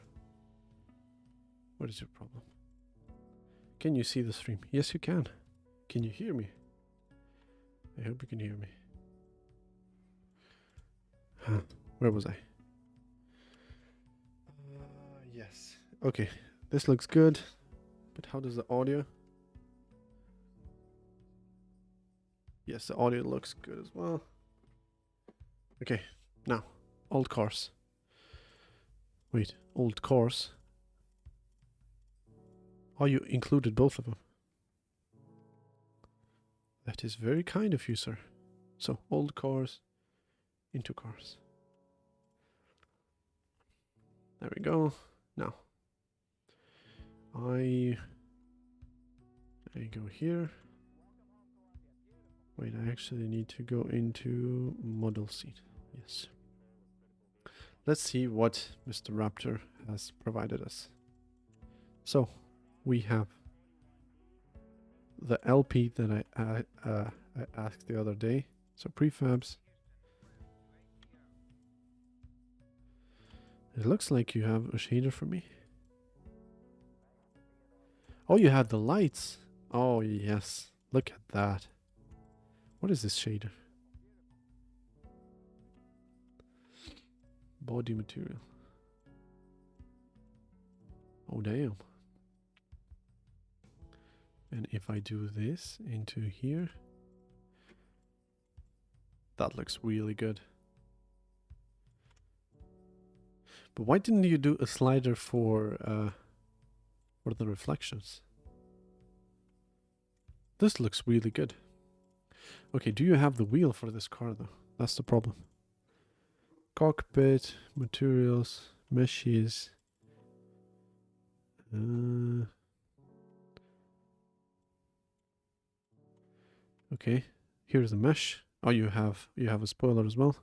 What is your problem? Can you see the stream? Yes, you can. Can you hear me? I hope you can hear me. Where was I? Yes. Okay. This looks good. But how does the audio? Yes, the audio looks good as well. Okay. Now, old cars. Wait, old cars. Oh, you included both of them. That is very kind of you, sir. So, old cars into cars. There we go. Now, I go here. Wait, I actually need to go into model scene. Yes. Let's see what Mr. Raptor has provided us. So, we have the LP that I asked the other day. So prefabs. It looks like you have a shader for me. Oh, you have the lights. Oh, yes. Look at that. What is this shader? Body material. Oh, damn. And if I do this into here, that looks really good. But why didn't you do a slider for the reflections? This looks really good. Okay, do you have the wheel for this car though? That's the problem. Cockpit, materials, meshes. Okay, here's the mesh. Oh, you have a spoiler as well.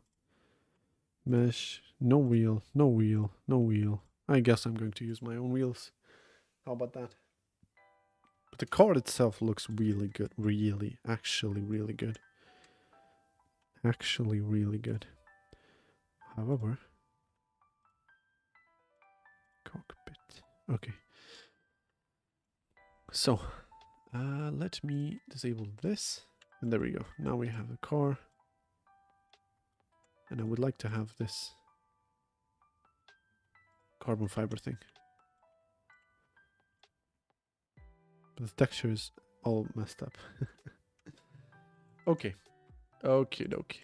Mesh, no wheel, no wheel, no wheel. I guess I'm going to use my own wheels. How about that? But the car itself looks really good. Really, actually really good. Actually really good. However, cockpit. Okay. So, let me disable this. And there we go. Now we have the car. And I would like to have this carbon fiber thing. But the texture is all messed up. Okay. Okay, dokie.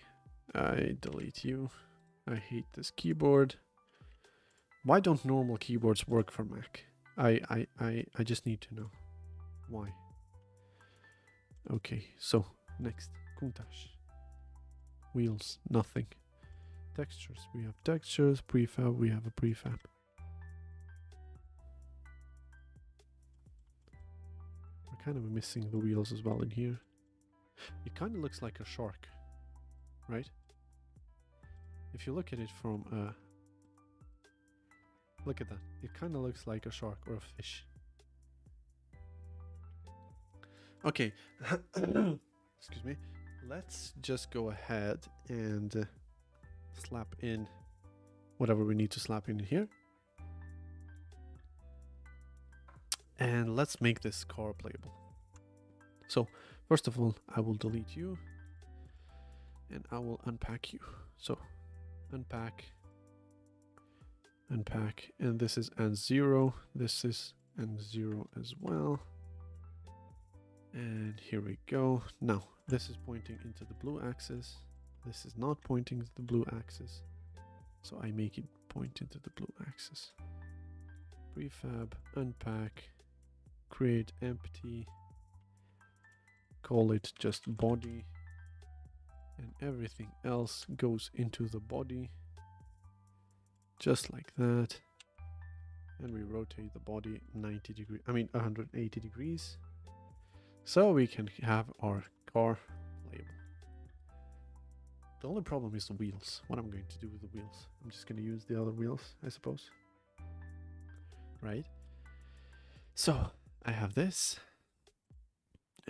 I delete you. I hate this keyboard. Why don't normal keyboards work for Mac? I just need to know. Why? Okay, so next. Countach. Wheels, nothing. Textures, we have textures. Prefab, we have a prefab. We're kind of missing the wheels as well in here. It kind of looks like a shark, right? If you look at it from look at that. It kind of looks like a shark or a fish. Okay. Excuse me. Let's just go ahead and slap in whatever we need to slap in here. And let's make this car playable. So, first of all, I will delete you. And I will unpack you. So, unpack. Unpack. And this is N0. This is N0 as well. And here we go. Now, this is pointing into the blue axis. This is not pointing to the blue axis. So I make it point into the blue axis. Prefab, unpack, create empty, call it just body. And everything else goes into the body. Just like that. And we rotate the body 90 degrees, 180 degrees. So we can have our car playable. The only problem is the wheels. What I'm going to do with the wheels. I'm just going to use the other wheels, I suppose. Right? So I have this.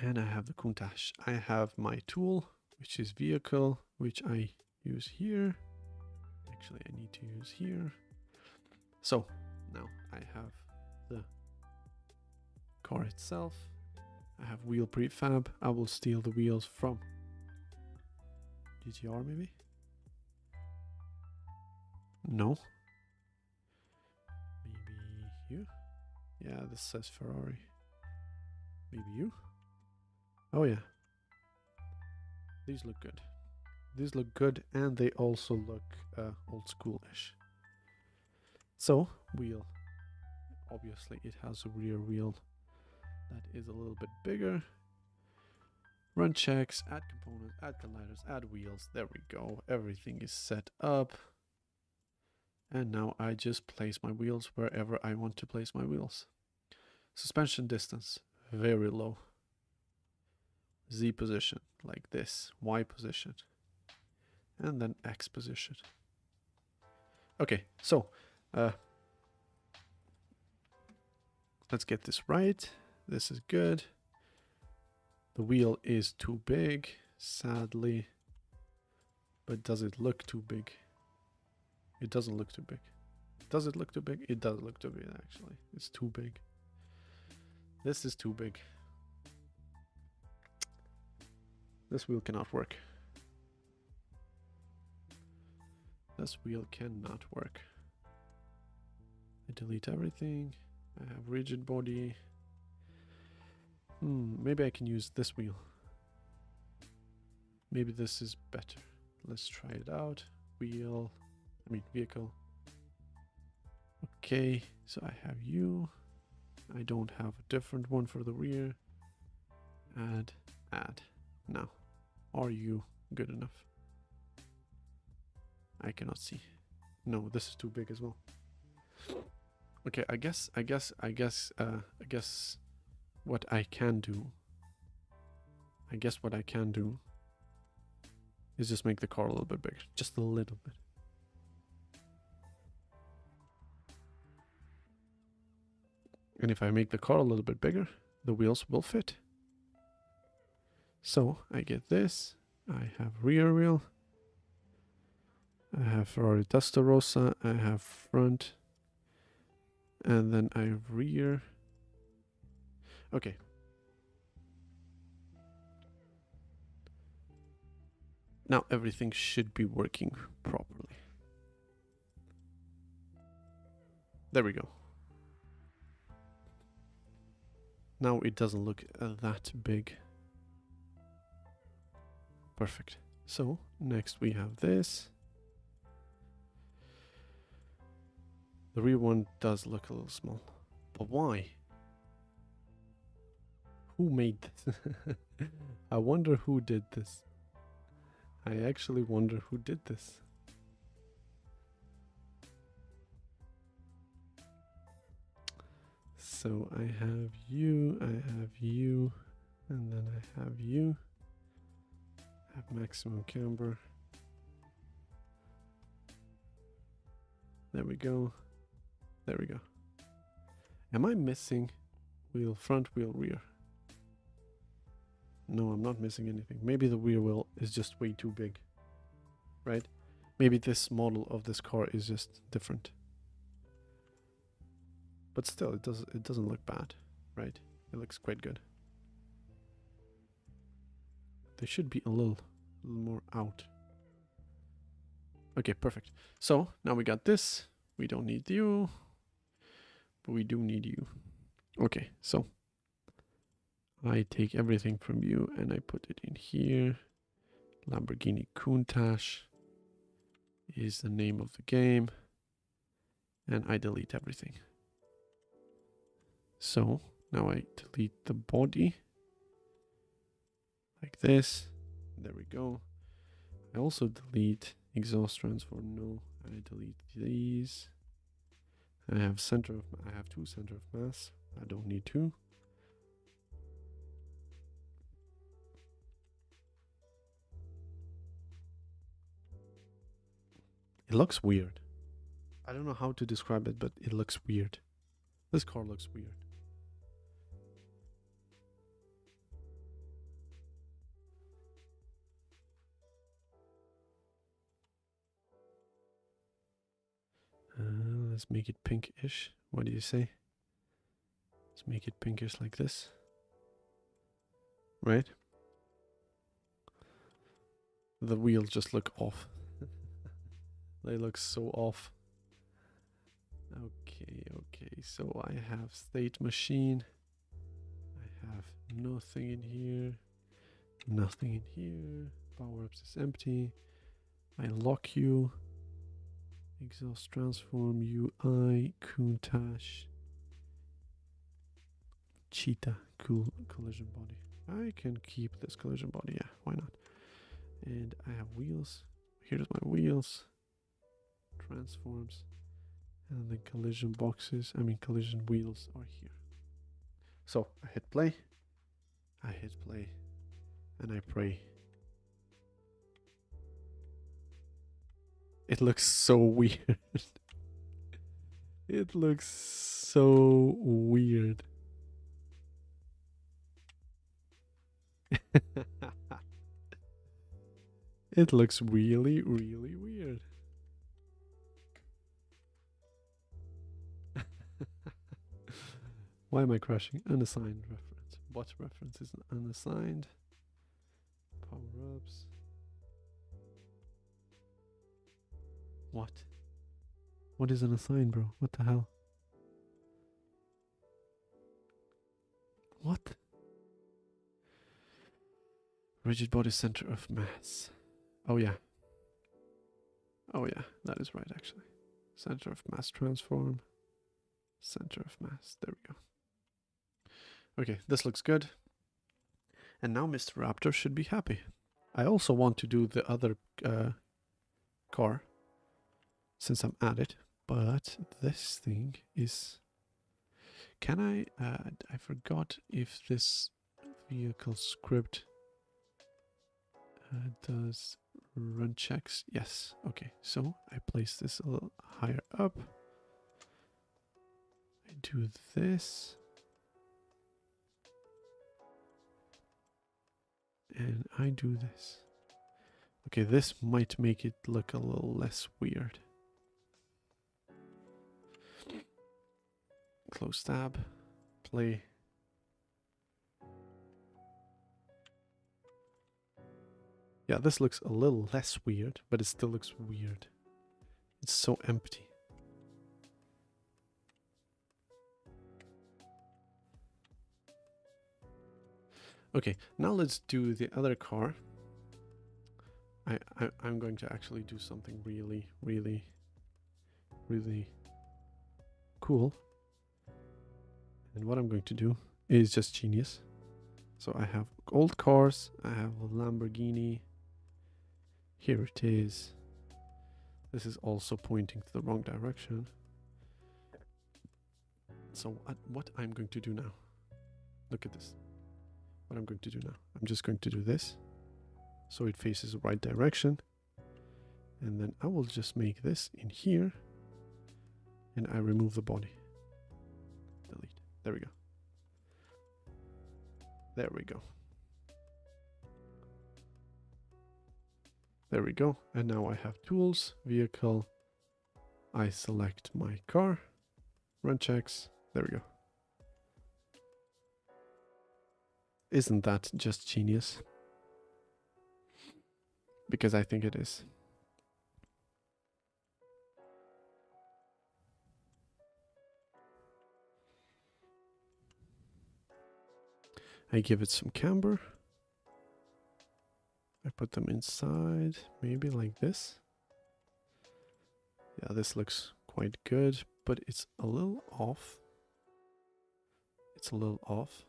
And I have the Countach. I have my tool, which is vehicle, which I use here. Actually, I need to use here. So now I have the car itself. I have wheel prefab. I will steal the wheels from GTR maybe? No. Maybe you? Yeah, this says Ferrari. Maybe you? Oh yeah. These look good. These look good and they also look old school-ish. So, wheel. Obviously it has a rear wheel that is a little bit bigger. Run checks, add components, add colliders, add wheels. There we go. Everything is set up. And now I just place my wheels wherever I want to place my wheels. Suspension distance, very low. Z position, like this. Y position. And then X position. Okay, so let's get this right. This is good. The wheel is too big, sadly. But does it look too big? It doesn't look too big. Does it look too big? It does look too big, actually. It's too big. This is too big. This wheel cannot work. This wheel cannot work. I delete everything. I have rigid body. Maybe I can use this wheel. Maybe this is better. Let's try it out. Vehicle. Okay, so I have you. I don't have a different one for the rear. Add. Now, are you good enough? I cannot see. No, this is too big as well. Okay, I guess what I can do. I guess what I can do is just make the car a little bit bigger. Just a little bit. And if I make the car a little bit bigger, the wheels will fit. So I get this. I have rear wheel. I have Ferrari Testarossa. I have front. And then I have rear. Okay. Now everything should be working properly. There we go. Now it doesn't look that big. Perfect. So next we have this. The rear one does look a little small. But why? Who made this? I wonder who did this. I actually wonder who did this. So I have you, and then I have you. I have maximum camber. There we go. There we go. Am I missing wheel front, wheel rear? No, I'm not missing anything. Maybe the rear wheel is just way too big, right? Maybe this model of this car is just different. But still, it doesn't look bad, right? It looks quite good. They should be a little more out. Okay, perfect. So now we got this. We don't need you, but we do need you. Okay, so I take everything from you and I put it in here. Lamborghini Countach is the name of the game. And I delete everything. So now I delete the body. Like this. There we go. I also delete exhaust transform. No, I delete these. I have I have 2 center of mass. I don't need 2. It looks weird. I don't know how to describe it, but it looks weird. This car looks weird. Let's make it pinkish. What do you say? Let's make it pinkish like this. Right? The wheels just look off. They look so off. Okay. So I have state machine. I have nothing in here. Nothing in here. Power ups is empty. I lock you. Exhaust transform UI. Countach. Cheetah. Cool collision body. I can keep this collision body. Yeah, why not? And I have wheels. Here's my wheels. Transforms. And the collision boxes, collision wheels are here. So I hit play. And I pray. It looks so weird. It looks so weird. It looks really, really weird. Why am I crashing? Unassigned reference. What reference is unassigned? Power ups. What? What is unassigned, bro? What the hell? What? Rigid body center of mass. Oh yeah. Oh yeah, that is right actually. Center of mass transform. Center of mass. There we go. Okay, this looks good. And now Mr. Raptor should be happy. I also want to do the other car since I'm at it, but this thing is... Can I forgot if this vehicle script does run checks. Yes, okay, so I place this a little higher up. I do this. And I do this. Okay, this might make it look a little less weird. Close tab, play. Yeah, this looks a little less weird, but it still looks weird. It's so empty. Okay, now let's do the other car. I'm going to actually do something really, really, really cool. And what I'm going to do is just genius. So I have old cars. I have a Lamborghini. Here it is. This is also pointing to the wrong direction. So what I'm going to do now, look at this. What I'm going to do now, I'm just going to do this. So it faces the right direction. And then I will just make this in here. And I remove the body. Delete. There we go. There we go. There we go. And now I have tools, vehicle. I select my car, run checks. There we go. Isn't that just genius? Because I think it is. I give it some camber. I put them inside, maybe like this. Yeah, this looks quite good, but it's a little off. It's a little off.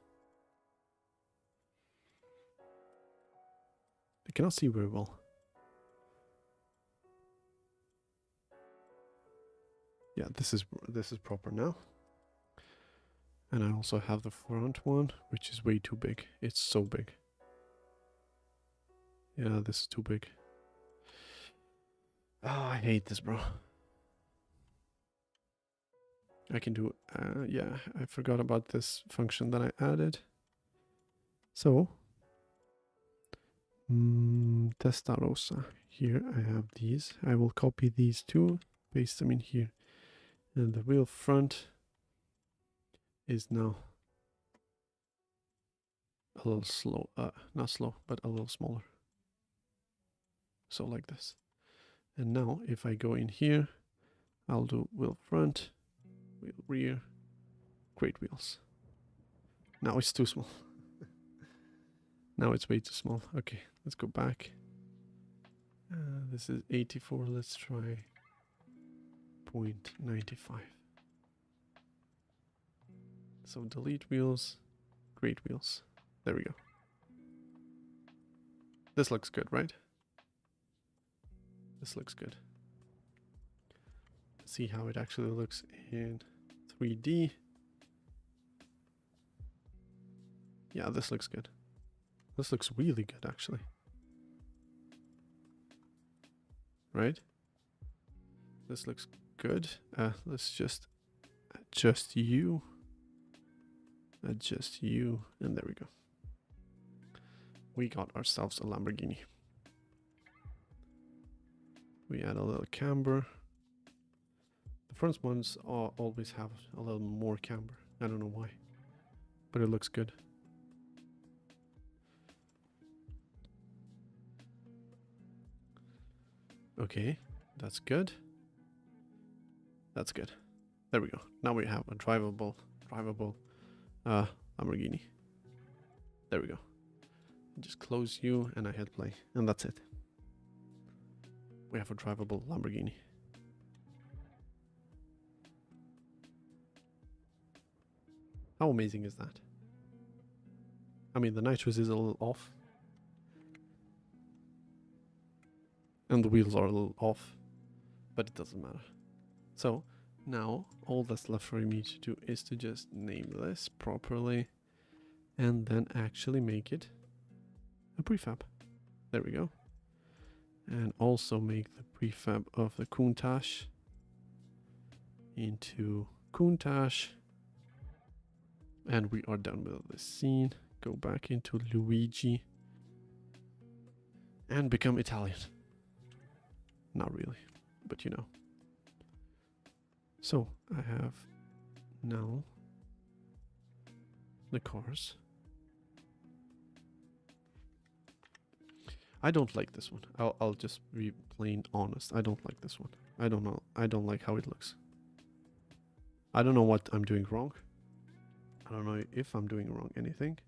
I cannot see very well. Yeah, this is proper now. And I also have the front one, which is way too big. It's so big. Yeah, this is too big. Oh, I hate this, bro. I can do, yeah, I forgot about this function that I added. So, Testarossa. Here I have these. I will copy these two, paste them in here. And the wheel front is now a little slow, not slow, but a little smaller. So like this. And now if I go in here, I'll do wheel front, wheel rear, great wheels. Now it's too small. Now it's way too small. Okay, let's go back. This is 84. Let's try 0.95. So delete wheels, great wheels. There we go. This looks good, right? This looks good. Let's see how it actually looks in 3D. Yeah, this looks good. This looks really good, actually. Right? This looks good. Let's just adjust you. Adjust you. And there we go. We got ourselves a Lamborghini. We add a little camber. The front ones always have a little more camber. I don't know why. But it looks good. Okay, that's good. That's good. There we go. Now we have a drivable Lamborghini. There we go. Just close you and I hit play, and that's it. We have a drivable Lamborghini. How amazing is that? I mean, the nitrous is a little off. And the wheels are a little off, but it doesn't matter. So now all that's left for me to do is to just name this properly and then actually make it a prefab. There we go. And also make the prefab of the Countach into Countach. And we are done with the scene. Go back into Luigi and become Italian. Not really, but you know. So I have now the cars. I don't like this one. I'll just be plain honest. I don't like this one. I don't know. I don't like how it looks. I don't know what I'm doing wrong. I don't know if I'm doing wrong anything,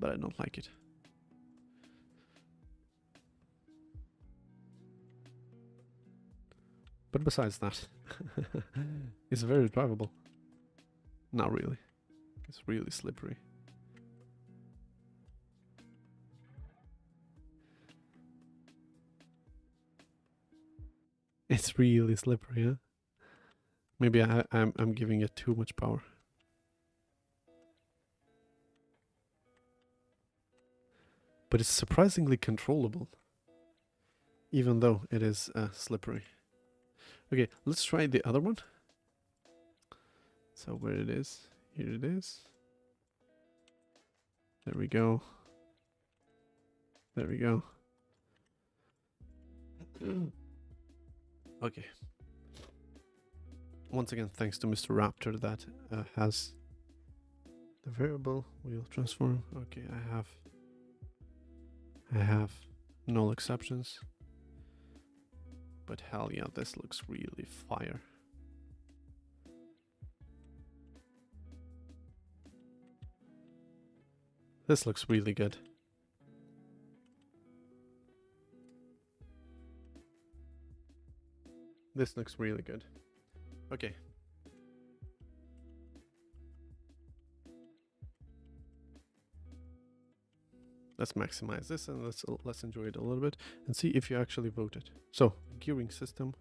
but I don't like it. But besides that, it's very drivable. Not really. It's really slippery. It's really slippery, huh? Maybe I'm giving it too much power. But it's surprisingly controllable, even though it is slippery. Okay, let's try the other one. So where it is, here it is. There we go. There we go. Okay. Once again, thanks to Mr. Raptor that has the variable wheel transform. Okay, I have null exceptions. But hell yeah, this looks really fire. This looks really good. This looks really good. Okay. Let's maximize this and let's enjoy it a little bit and see if you actually voted. So, gearing system.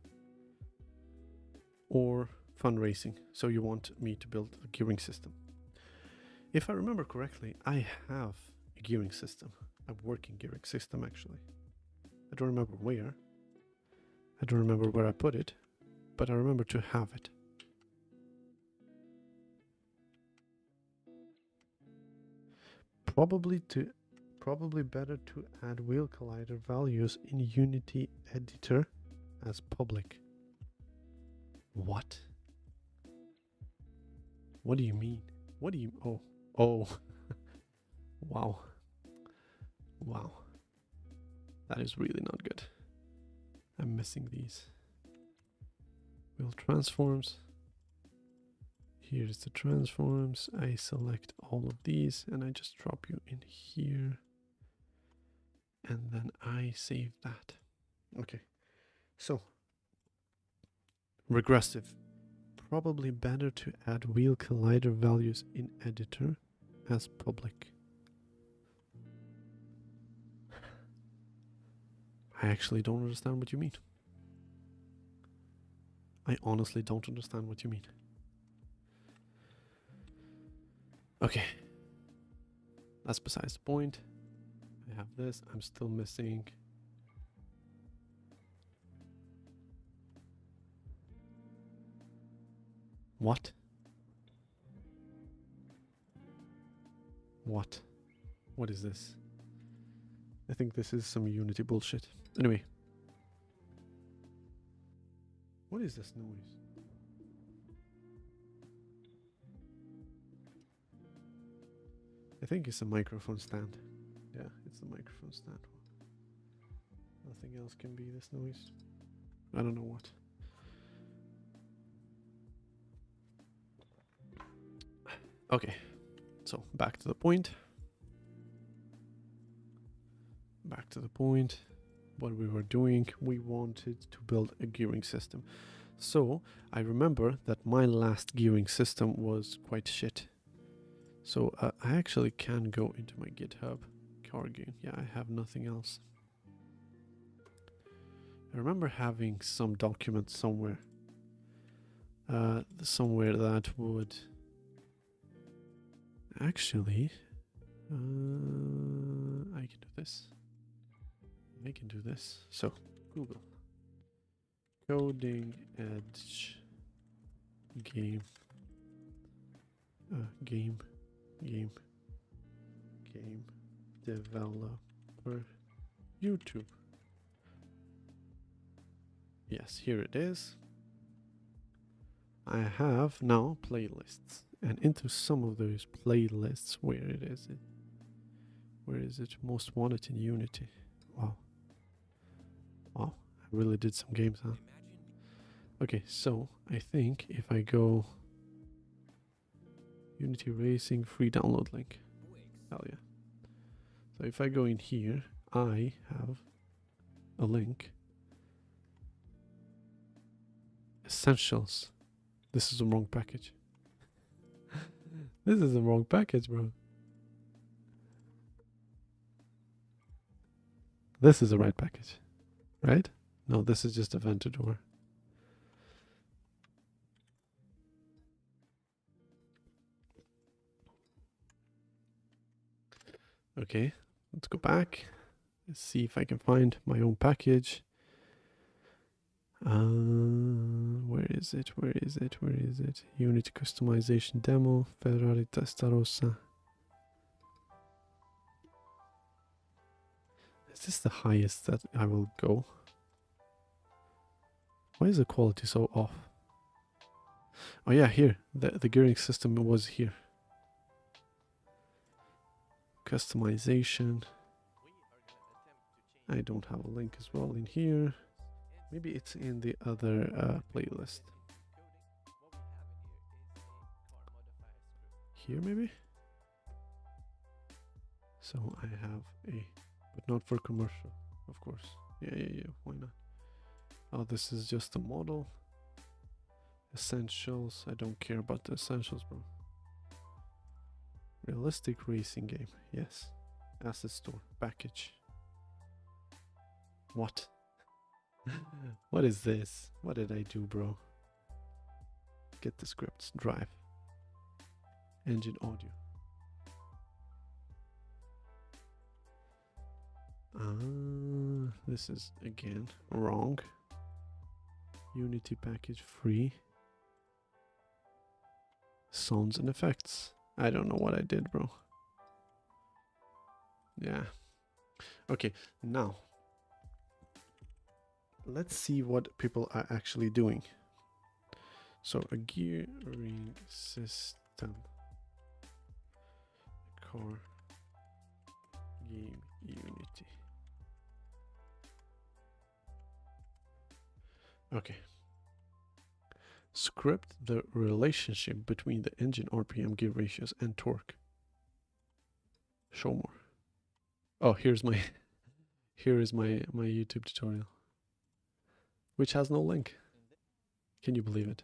or fundraising. So you want me to build a gearing system. If I remember correctly, I have a gearing system, a working gearing system actually. I don't remember where. I don't remember where I put it, but I remember to have it. Probably better to add wheel collider values in Unity editor as public. What? What do you mean? What do you... Oh. Wow. Wow. That is really not good. I'm missing these. Wheel transforms. Here's the transforms. I select all of these and I just drop you in here. And then I save that. Okay. So, regressive. Probably better to add wheel collider values in editor as public. I actually don't understand what you mean. I honestly don't understand what you mean. Okay. That's besides the point. I have this. I'm still missing. What? What? What is this? I think this is some Unity bullshit. Anyway. What is this noise? I think it's a microphone stand. Yeah, it's a microphone stand. Nothing else can be this noise. I don't know what. Okay, so back to the point. Back to the point. What we were doing, we wanted to build a gearing system. So I remember that my last gearing system was quite shit. So I actually can go into my GitHub car game. Yeah, I have nothing else. I remember having some document somewhere. Somewhere that would actually I can do this. I can do this. So Google coding edge game game developer YouTube. Yes, here it is. I have now playlists, and into some of those playlists, where is it? Most wanted in Unity. Wow. Wow, I really did some games, huh? Okay, so I think if I go Unity Racing free download link. Hell yeah. So if I go in here, I have a link. Essentials. This is the wrong package. This is the wrong package, bro. This is the right package, right? No, this is just Aventador. Okay, let's go back. Let's see if I can find my own package. Where is it? Where is it? Where is it? Unity customization demo, Ferrari Testarossa. Is this the highest that I will go? Why is the quality so off? Oh yeah, here. The gearing system was here. Customization. I don't have a link as well in here. Maybe it's in the other playlist. Here maybe? So I have a, but not for commercial, of course. Yeah, why not? Oh, this is just a model. Essentials, I don't care about the essentials, bro. Realistic racing game, yes. Asset store, package. What? What is this? What did I do, bro? get the scripts. Drive. Engine audio. This is again wrong. Unity package free. Sounds and effects. I don't know what I did, bro. Yeah. Okay, now let's see what people are actually doing. So a gearing system. Core game Unity. Okay. Script the relationship between the engine RPM, gear ratios, and torque. Show more. Oh, here is my YouTube tutorial, which has no link. Can you believe it?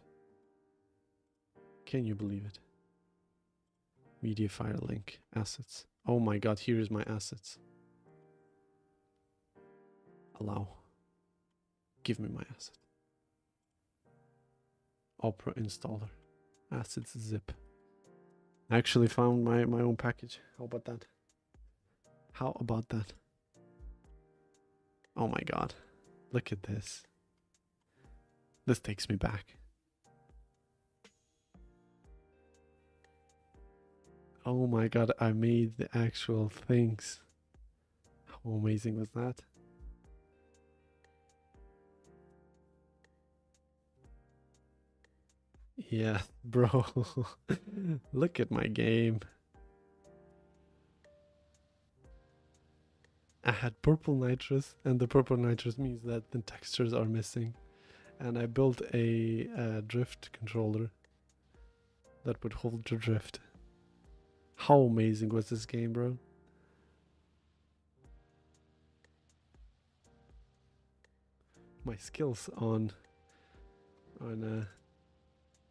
Can you believe it? Media file link, assets. Oh my god, here is my assets. Allow. Give me my asset. Opera installer. Assets zip. I actually found my own package. How about that? How about that? Oh my god. Look at this. This takes me back. Oh my god, I made the actual things. How amazing was that? Yeah, bro. Look at my game. I had purple nitrous, and the purple nitrous means that the textures are missing. And I built a drift controller that would hold the drift. How amazing was this game, bro? My skills on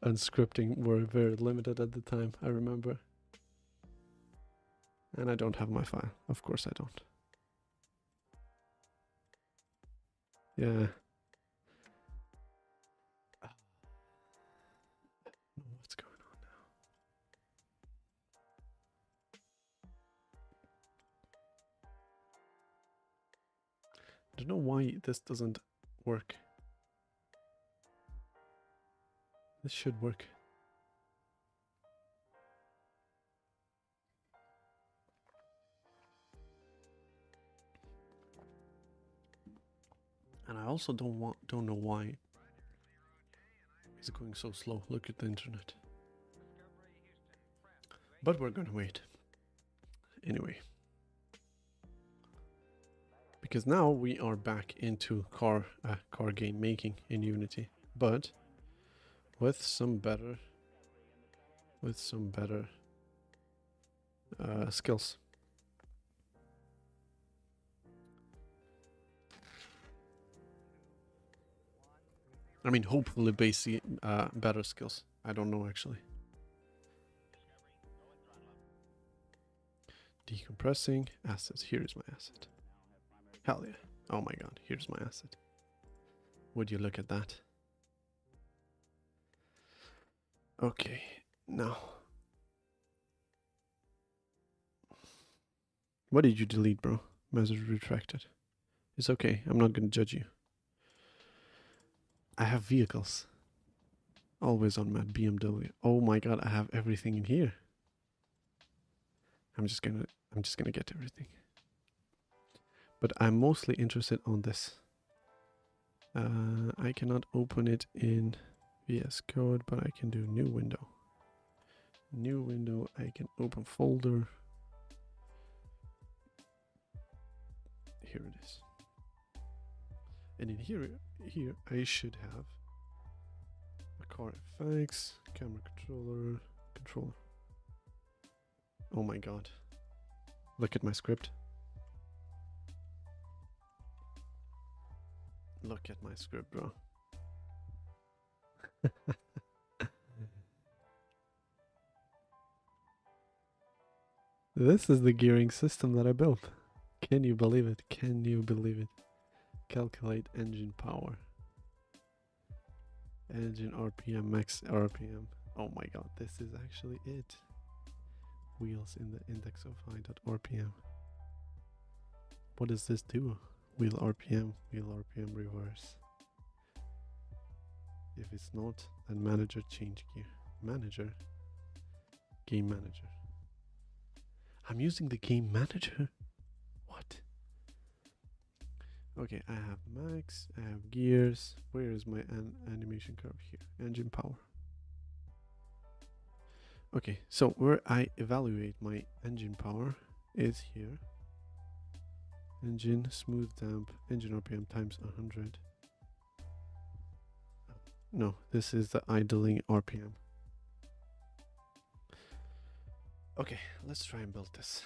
scripting were very limited at the time, I remember. And I don't have my file. Of course I don't. Yeah. What's going on now? I don't know why this doesn't work. This should work. And I also don't know why it's going so slow. Look at the internet. But we're gonna wait. Anyway. Because now we are back into car game making in Unity, but with some better skills. I mean, hopefully basic better skills. I don't know actually. Decompressing assets. Here is my asset. Hell yeah. Oh my god, here's my asset. Would you look at that? Okay, now. What did you delete, bro? Message retracted. It's okay, I'm not gonna judge you. I have vehicles. Always on my BMW. Oh my god, I have everything in here. I'm just gonna get everything. But I'm mostly interested on this. I cannot open it in VS Code, but I can do new window. New window, I can open folder. Here it is. And in here I should have a car FX, camera controller. Oh my god. Look at my script. Look at my script, bro. This is the gearing system that I built. Can you believe it? Can you believe it? Calculate engine power. engine RPM, max RPM. Oh my god, this is actually it. Wheels in the index of high.rpm. What does this do? Wheel RPM reverse. If it's not, then manager change gear. Manager? Game manager. I'm using the game manager? What? Okay, I have max, I have gears. Where is my animation curve here? Engine power. Okay, so where I evaluate my engine power is here. Engine, smooth damp, engine RPM times 100. No, this is the idling RPM. Okay, let's try and build this.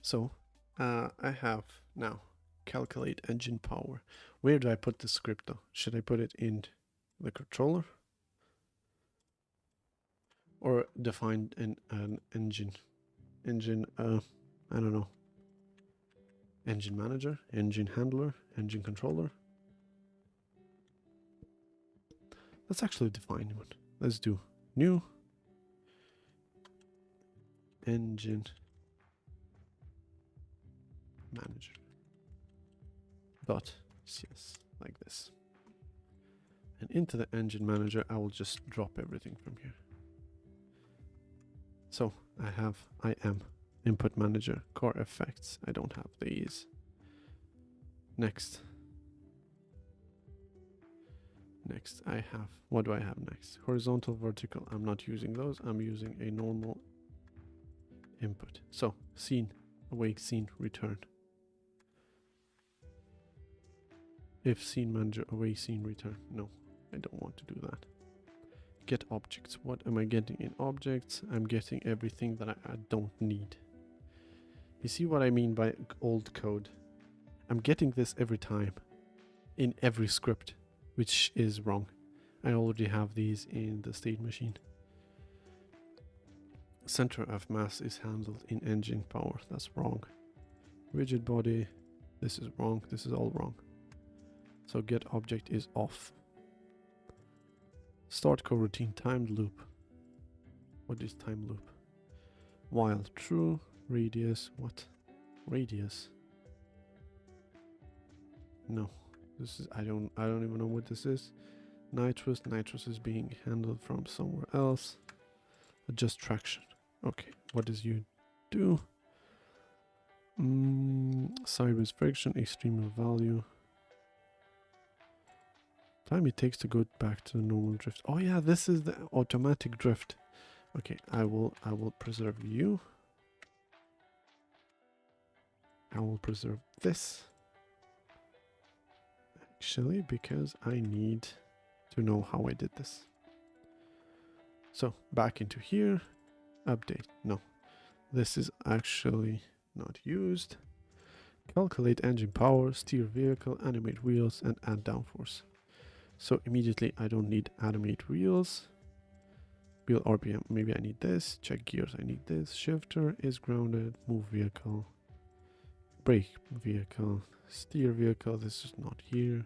So, I have now calculate engine power. Where do I put the script though? Should I put it in the controller? Or define an engine? I don't know. Engine manager, engine handler, engine controller. Let's actually define one. Let's do new engine manager dot cs, like this. And into the engine manager, I will just drop everything from here. So I have IM input manager, core effects. I don't have these. Next I have, what do I have next? Horizontal, vertical. I'm not using those. I'm using a normal input. So scene, awake scene, return. If scene manager, awake scene, return. No, I don't want to do that. Get objects. What am I getting in objects? I'm getting everything that I don't need. You see what I mean by old code? I'm getting this every time in every script, which is wrong. I already have these in the state machine. Center of mass is handled in engine power. That's wrong. Rigid body. This is wrong. This is all wrong. So get object is off. Start coroutine timed loop. What is time loop? While true. Radius. What? Radius. No. This is I don't even know what this is. Nitrous. Nitrous is being handled from somewhere else. Adjust traction. Okay. What does you do? Sideways friction, extreme value. Time it takes to go back to the normal drift. Oh yeah, this is the automatic drift. Okay, I will preserve you. I will preserve this. Actually, because I need to know how I did this. So back into here, update. No, this is actually not used. Calculate engine power, steer vehicle, animate wheels, and add downforce. So immediately I don't need animate wheels. Wheel RPM, maybe I need this. Check gears, I need this. Shifter is grounded. Move vehicle. Brake vehicle. Steer vehicle, this is not here.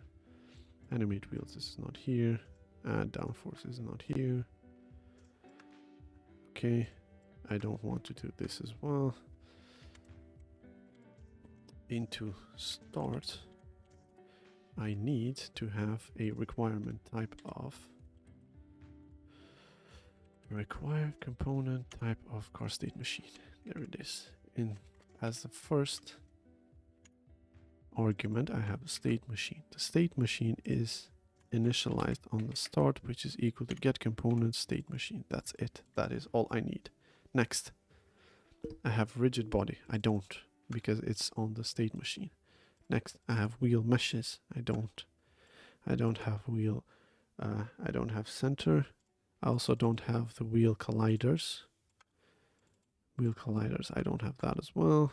Animate wheels, this is not here. Add downforce is not here. Okay, I don't want to do this as well. Into start, I need to have a requirement type of required component type of car state machine. There it is. In as the first argument, I have a state machine. The state machine is initialized on the start, which is equal to get component state machine. That's it. That is all I need. Next, I have rigid body. I don't, because it's on the state machine. Next, I have wheel meshes. I don't have wheel. I don't have center. I also don't have the wheel colliders. Wheel colliders, I don't have that as well.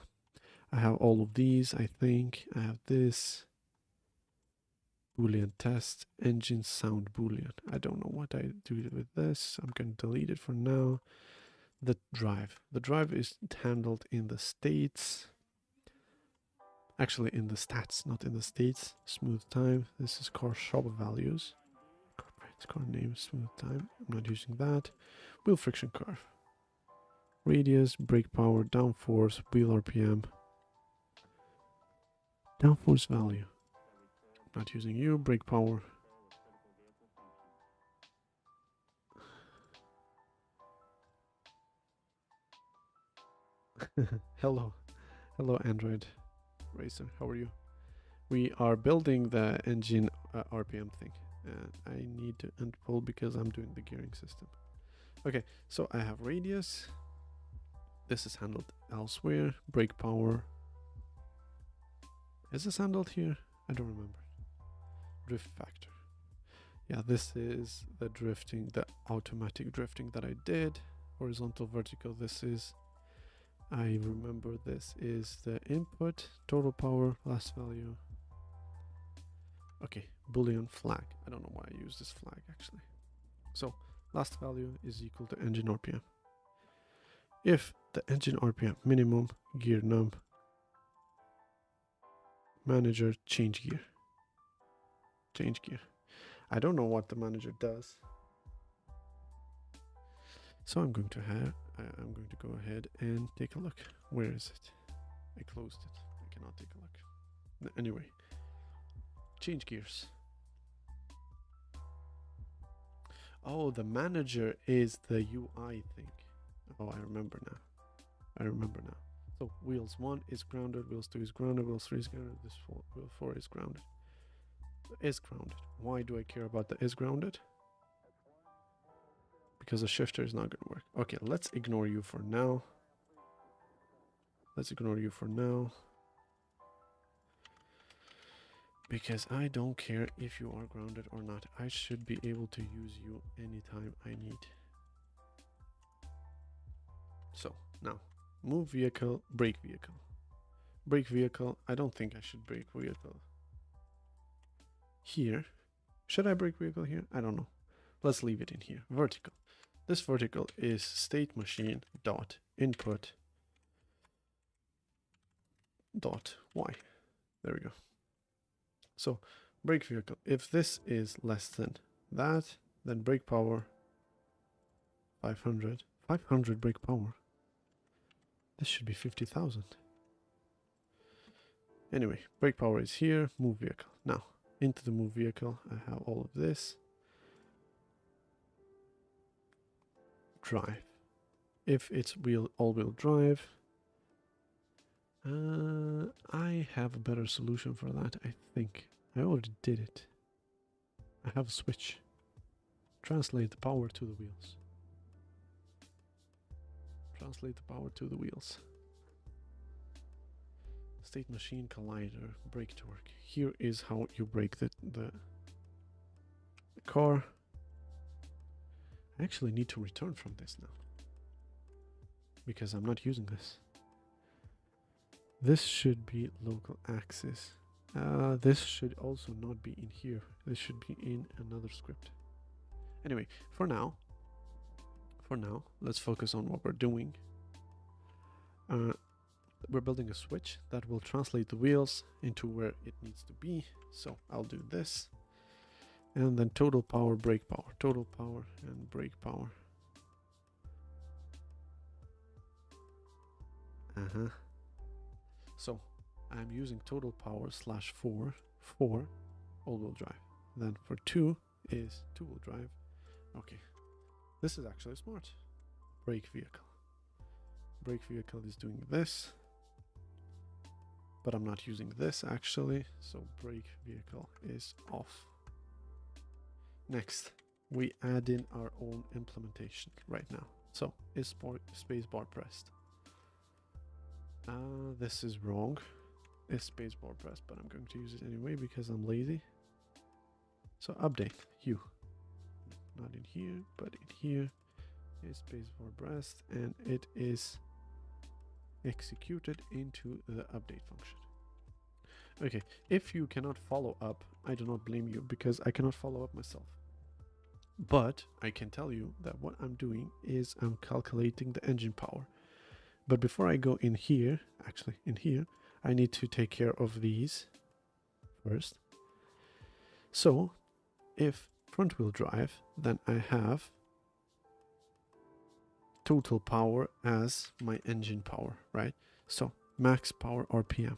I have all of these, I think. I have this. Boolean test, engine sound Boolean. I don't know what I do with this. I'm going to delete it for now. The drive. The drive is handled in the states. Actually, in the stats, not in the states. Smooth time. This is car shop values. Corporate car name, smooth time. I'm not using that. Wheel friction curve. Radius, brake power, downforce, wheel RPM. Downforce value. Not using you. Brake power. Hello. Hello, Android Racer. How are you? We are building the engine RPM thing. And I need to unpull because I'm doing the gearing system. Okay, so I have radius. This is handled elsewhere. Brake power. Is this handled here? I don't remember. Drift factor. Yeah, this is the drifting, the automatic drifting that I did. Horizontal, vertical, this is, I remember this is the input, total power, last value. Okay, Boolean flag. I don't know why I use this flag actually. So, last value is equal to engine RPM. If the engine RPM minimum, gear num, manager, change gear. Change gear. I don't know what the manager does. So I'm going to go ahead and take a look. Where is it? I closed it. I cannot take a look. Anyway, change gears. Oh, the manager is the UI thing. Oh, I remember now. So wheels 1 is grounded, wheels 2 is grounded, wheels 3 is grounded, wheel 4 is grounded. Is grounded. Why do I care about the is grounded? Because the shifter is not going to work. Okay, let's ignore you for now. Because I don't care if you are grounded or not. I should be able to use you anytime I need. So, now, move vehicle, brake vehicle. Brake vehicle, I don't think I should brake vehicle here. Should I brake vehicle here? I don't know. Let's leave it in here. Vertical. This vertical is state machine dot input dot y. There we go. So brake vehicle, if this is less than that, then brake power 500 brake power. This should be 50,000. Anyway, brake power is here. Move vehicle. Now into the move vehicle, I have all of this. Drive. If it's all-wheel drive, I have a better solution for that. I think I already did it. I have a switch. Translate the power to the wheels. Translate the power to the wheels. State machine collider, brake torque. Here is how you brake the car. I actually need to return from this now, because I'm not using this. This should be local axis. This should also not be in here. This should be in another script. Anyway, for now, let's focus on what we're doing. We're building a switch that will translate the wheels into where it needs to be. So I'll do this. And then total power, brake power, total power and brake power. So I'm using total power /4 for all-wheel drive. Then for 2 is two-wheel drive. Okay, this is actually smart. Brake vehicle. Brake vehicle is doing this, but I'm not using this actually. So brake vehicle is off. Next, we add in our own implementation right now. So is spacebar pressed? This is wrong. Is spacebar pressed, but I'm going to use it anyway because I'm lazy. So update hue. Not in here, but in here is spacebar pressed, and it is executed into the update function. Okay, if you cannot follow up, I do not blame you because I cannot follow up myself. But I can tell you that what I'm doing is I'm calculating the engine power. But before I go in here, actually in here, I need to take care of these first. So if front wheel drive, then I have total power as my engine power, right? So max power RPM.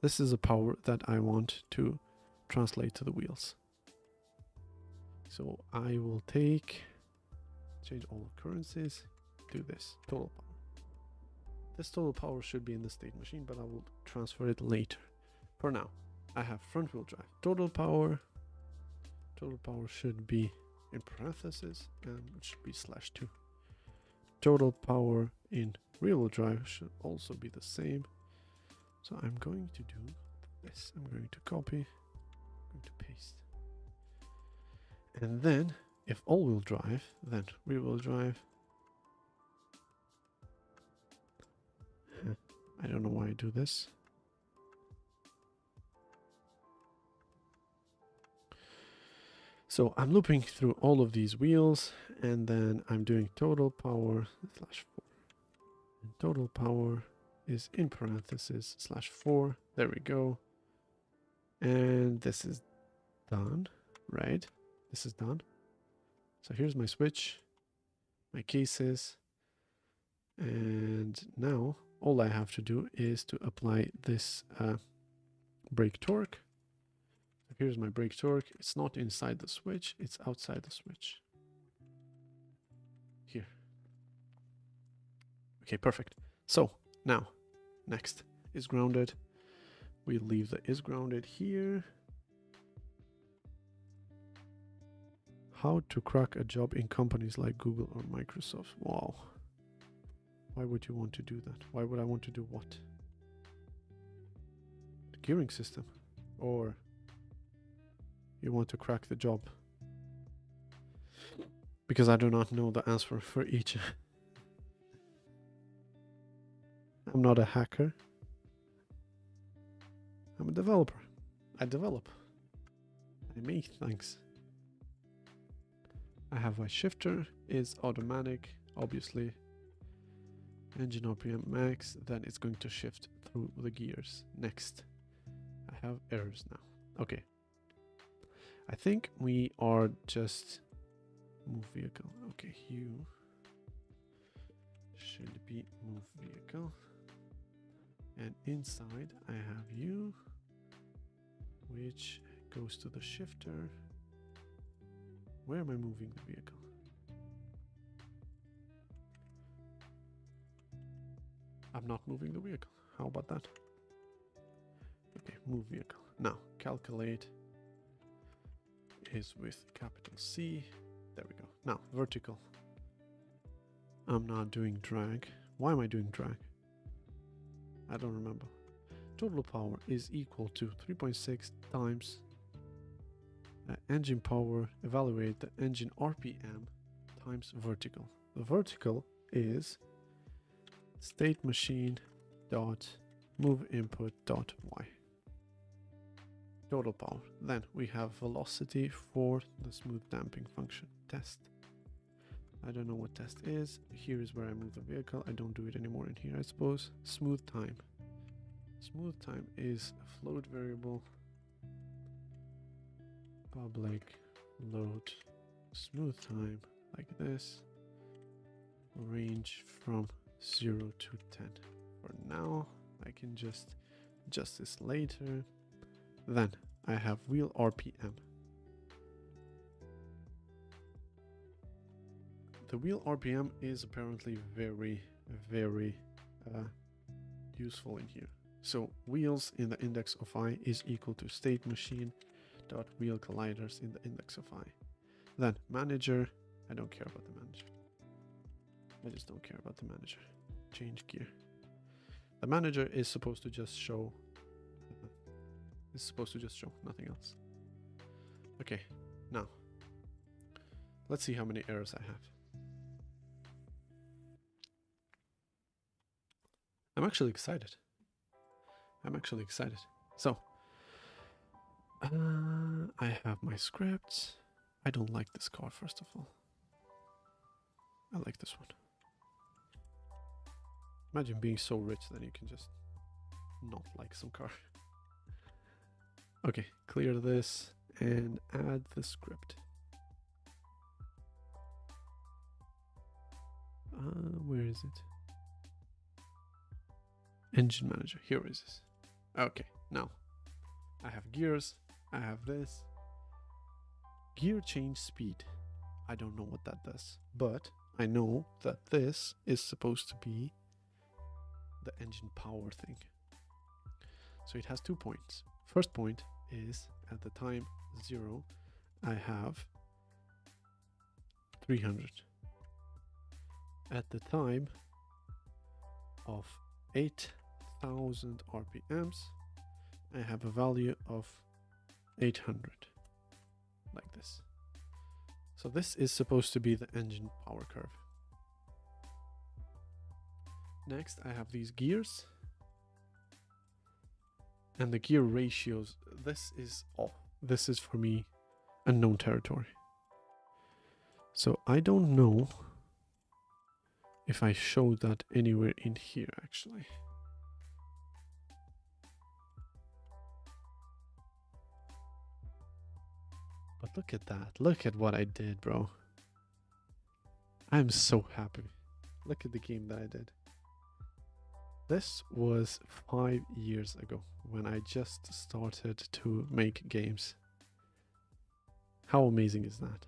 This is a power that I want to translate to the wheels. So I will change all currencies, do this, total power. This total power should be in the state machine, but I will transfer it later. For now, I have front wheel drive. Total power should be in parentheses and it should be /2. Total power in rear wheel drive should also be the same. So I'm going to do this. I'm going to copy, I'm going to paste. And then if all wheel drive, then rear wheel drive. I don't know why I do this. So I'm looping through all of these wheels and then I'm doing total power /4. And total power is in parentheses /4. There we go. And this is done, right? This is done. So here's my switch, my cases. And now all I have to do is to apply this brake torque. So here's my brake torque. It's not inside the switch, it's outside the switch. Here. Okay, perfect. So now, next is grounded. We leave the is grounded here. How to crack a job in companies like Google or Microsoft. Wow. Why would you want to do that? Why would I want to do what? The gearing system? Or you want to crack the job? Because I do not know the answer for each. I'm not a hacker. I'm a developer. I develop. I make things. I have my shifter is automatic, obviously. Engine RPM max, then it's going to shift through the gears. Next, I have errors now. Okay. I think we are just move vehicle. Okay, you should be move vehicle. And inside I have you, which goes to the shifter. Where am I moving the vehicle? I'm not moving the vehicle. How about that? Okay, move vehicle. Now, calculate is with capital C. There we go. Now, vertical. I'm not doing drag. Why am I doing drag? I don't remember. Total power is equal to 3.6 times engine power, evaluate the engine RPM times vertical. The vertical is state machine dot move input dot y. Total power. Then we have velocity for the smooth damping function. Test. I don't know what test is. Here is where I move the vehicle. I don't do it anymore in here, I suppose. Smooth time. Smooth time is a float variable. Public load smooth time like this. Range from 0 to 10. For now, I can just adjust this later. Then I have wheel RPM. The wheel RPM is apparently very, very useful in here. So wheels in the index of I is equal to state machine dot wheel colliders in the index of I. Then manager, I don't care about the manager. I just don't care about the manager. Change gear. The manager is supposed to just show. It's supposed to just show, nothing else. Okay, now let's see how many errors I have. I'm actually excited. So, I have my scripts. I don't like this car, first of all. I like this one. Imagine being so rich that you can just not like some car. Okay, clear this and add the script. Where is it? Engine manager. Here is this. Okay, now I have gears. I have this. Gear change speed. I don't know what that does, but I know that this is supposed to be the engine power thing. So it has 2 points. First point is at the time 0, I have 300. At the time of 8,000 RPMs, I have a value of 800, like this. So this is supposed to be the engine power curve. Next, I have these gears. And the gear ratios, this is for me unknown territory. So I don't know if I show that anywhere in here actually. But look at that. Look at what I did, bro. I'm so happy. Look at the game that I did. This was 5 years ago when I just started to make games. How amazing is that?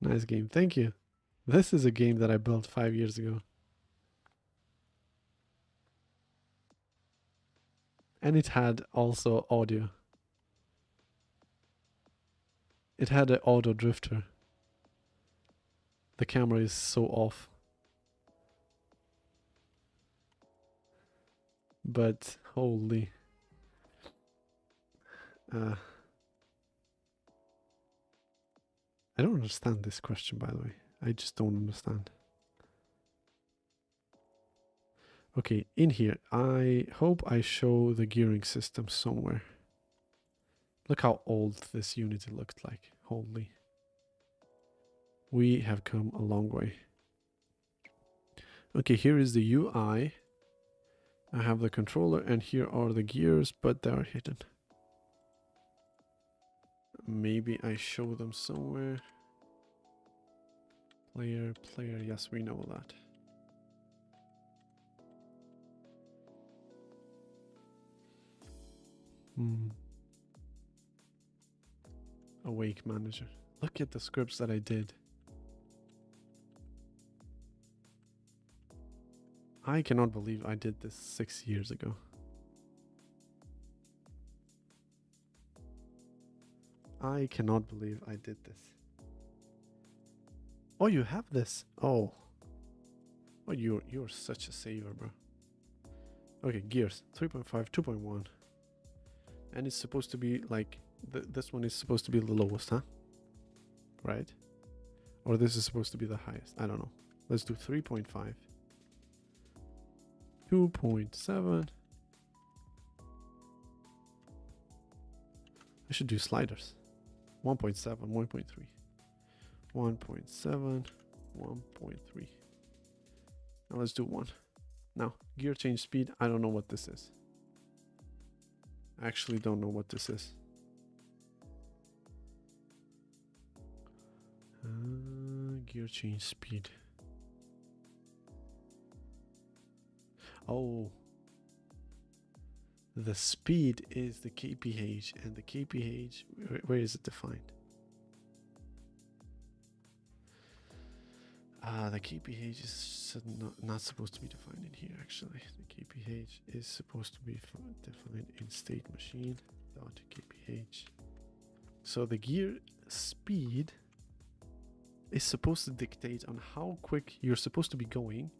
Nice game. Thank you. This is a game that I built 5 years ago. And it had also audio. It had an auto drifter. The camera is so off. But holy. I don't understand this question, by the way. I just don't understand. Okay, in here, I hope I show the gearing system somewhere. Look how old this Unity looked like. Holy. We have come a long way. Okay, here is the UI. I have the controller and here are the gears, but they are hidden. Maybe I show them somewhere. Player, yes, we know that. Awake manager. Look at the scripts that I did. I cannot believe I did this 6 years ago. I cannot believe I did this. Oh, you have this? Oh. Oh, you're such a saver, bro. Okay, gears. 3.5, 2.1. And it's supposed to be like... this one is supposed to be the lowest, huh? Right? Or this is supposed to be the highest. I don't know. Let's do 3.5. 2.7. I should do sliders. 1.7, 1.3. 1.7, 1.3. Now let's do 1. Now, gear change speed. I don't know what this is. I actually don't know what this is. Gear change speed. Oh. The speed is the kph, and the kph, where is it defined? The kph is not supposed to be defined in here, actually. The kph is supposed to be defined in state machine dot kph. So the gear speed is supposed to dictate on how quick you're supposed to be going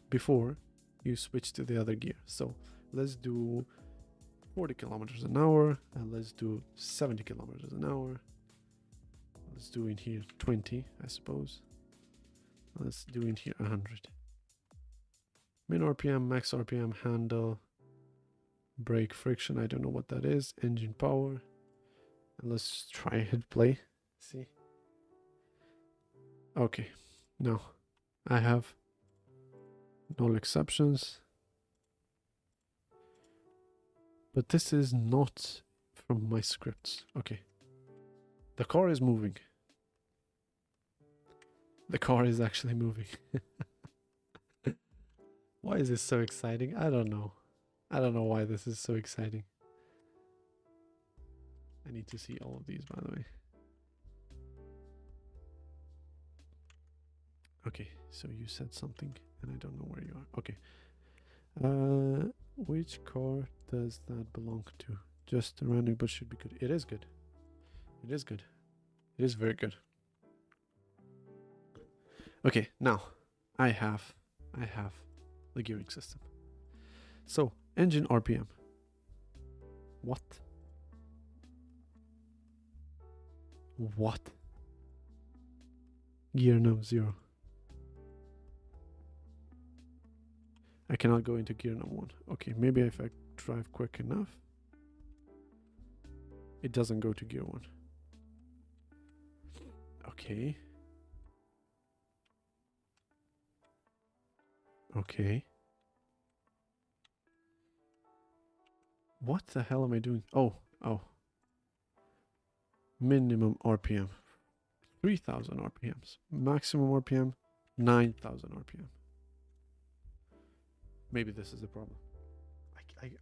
before you switch to the other gear. So let's do 40 kilometers an hour, and let's do 70 kilometers an hour. Let's do in here 20, I suppose. Let's do in here 100. Min RPM, max RPM, handle, brake friction, I don't know what that is, engine power. And let's try hit play. See. Okay. Now I have null exceptions. But this is not from my scripts. Okay. The car is moving. The car is actually moving. Why is this so exciting? I don't know. I don't know why this is so exciting. I need to see all of these, by the way. Okay, so you said something and I don't know where you are. Okay. Which car does that belong to? Just a random, but should be good. It is good. It is good. It is very good. Okay, now I have the gearing system. So engine RPM. What? What? Gear num 0. I cannot go into gear num 1. Okay, maybe if I drive quick enough, it doesn't go to gear 1. Okay. Okay. What the hell am I doing? Oh. Minimum RPM. 3,000 RPMs. Maximum RPM, 9,000 RPM. Maybe this is the problem.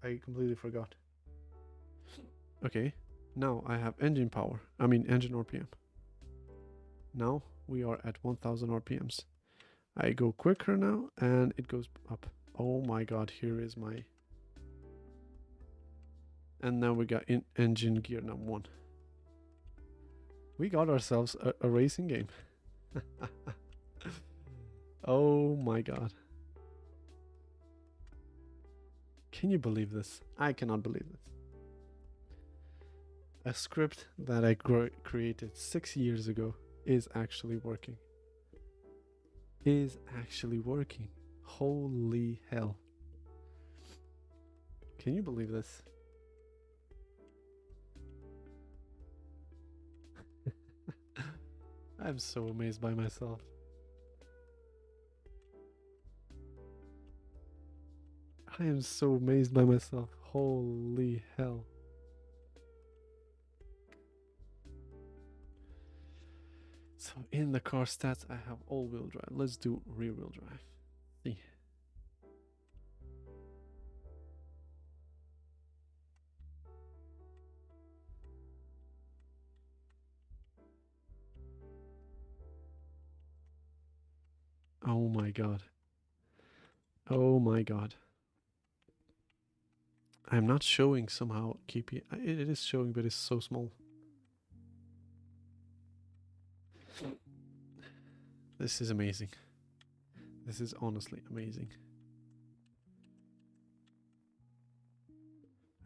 I completely forgot. Okay. Now I have engine power. I mean engine RPM. Now we are at 1,000 RPMs. I go quicker now and it goes up. Oh my god, here is my... And now we got engine gear num 1. We got ourselves a racing game. Oh my god. Can you believe this? I cannot believe this. A script that I created 6 years ago is actually working. Is actually working. Holy hell. Can you believe this? I'm so amazed by myself. I am so amazed by myself. Holy hell. So in the car stats, I have all-wheel drive. Let's do rear-wheel drive. See. Oh my god. Oh my god. I'm not showing somehow. It is showing, but it's so small. This is amazing. This is honestly amazing.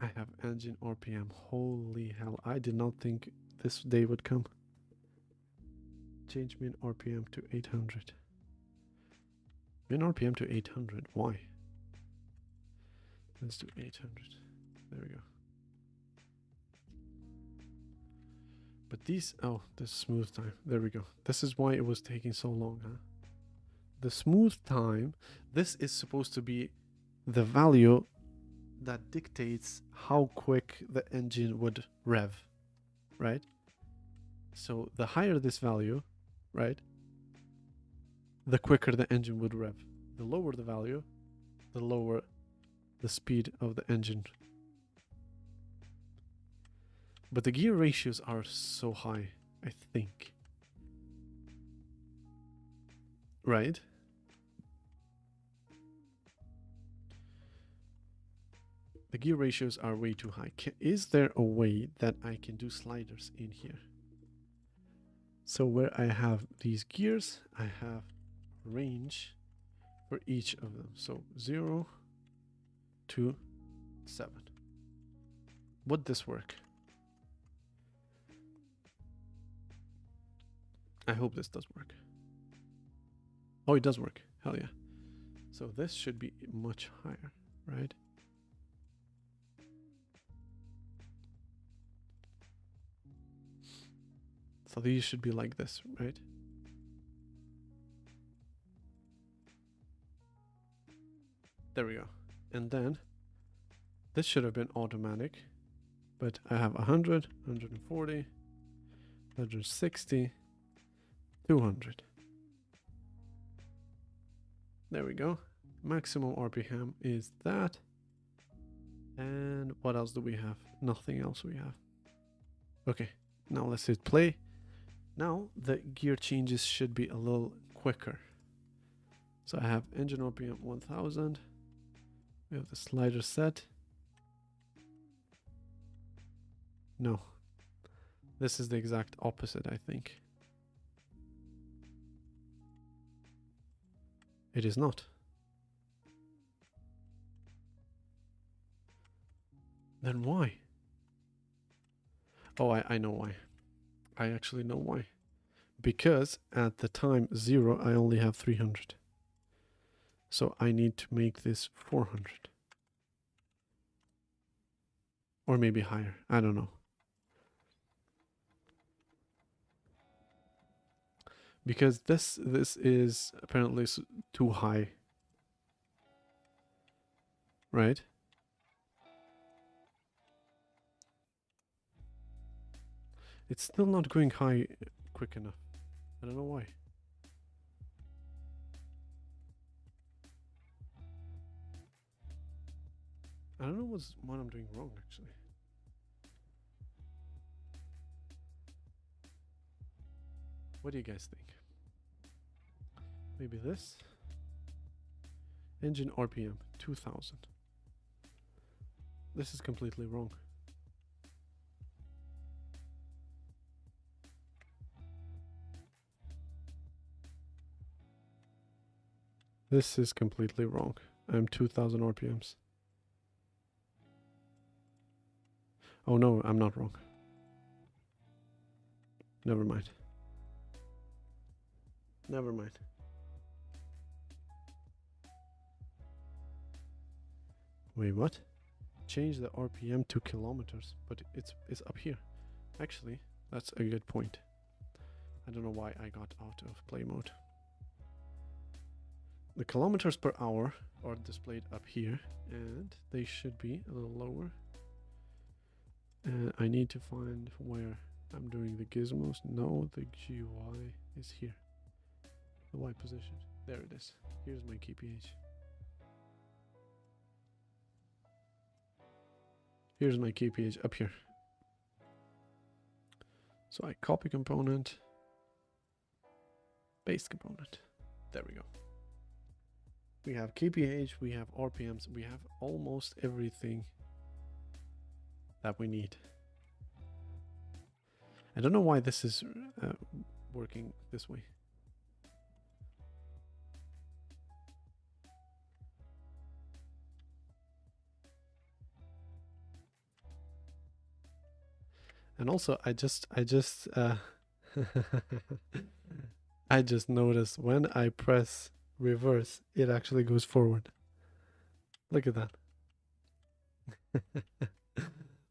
I have engine RPM. Holy hell. I did not think this day would come. Change min RPM to 800. Min RPM to 800. Why? Let's do 800. There we go. But these... Oh, the smooth time. There we go. This is why it was taking so long, huh? The smooth time, this is supposed to be the value that dictates how quick the engine would rev, right? So the higher this value, right, the quicker the engine would rev. The lower the value, the lower the speed of the engine. But the gear ratios are so high, I think. Right? The gear ratios are way too high. Is there a way that I can do sliders in here? So where I have these gears, I have range for each of them. So 0 to 7. Would this work? I hope this does work. Oh, it does work. Hell yeah. So this should be much higher, right? So these should be like this, right? There we go. And then this should have been automatic, but I have 100, 140, 160, 200. There we go. Maximum RPM is that. And what else do we have? Nothing else we have. Okay, now let's hit play. Now the gear changes should be a little quicker. So I have engine RPM 1000. We have the slider set. No, this is the exact opposite, I think. It is not. Then why? Oh, I know why. I actually know why. Because at the time 0, I only have 300. So I need to make this 400. Or maybe higher. I don't know. Because this is apparently too high. Right? It's still not going high quick enough. I don't know why. I don't know what I'm doing wrong, actually. What do you guys think? Maybe this? Engine RPM 2000. This is completely wrong. This is completely wrong. I'm 2000 RPMs. Oh no, I'm not wrong. Never mind. Never mind. Wait, what? Change the RPM to kilometers, but it's up here. Actually, that's a good point. I don't know why I got out of play mode. The kilometers per hour are displayed up here, and they should be a little lower. And I need to find where I'm doing the gizmos. No, the GUI is here. The Y position. There it is. Here's my kph. Here's my kph up here. So I copy component, paste component. There we go. We have kph, we have RPMs, we have almost everything that we need. I don't know why this is working this way. And also, I just I just noticed when I press reverse, it actually goes forward. Look at that.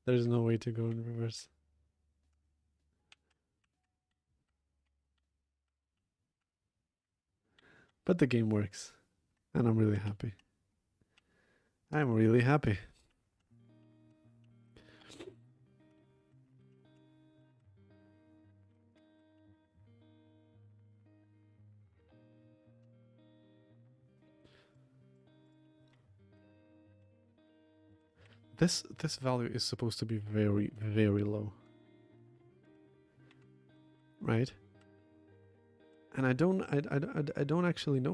There's no way to go in reverse. But the game works, and I'm really happy. I'm really happy. This value is supposed to be very, very low, right? And I don't actually know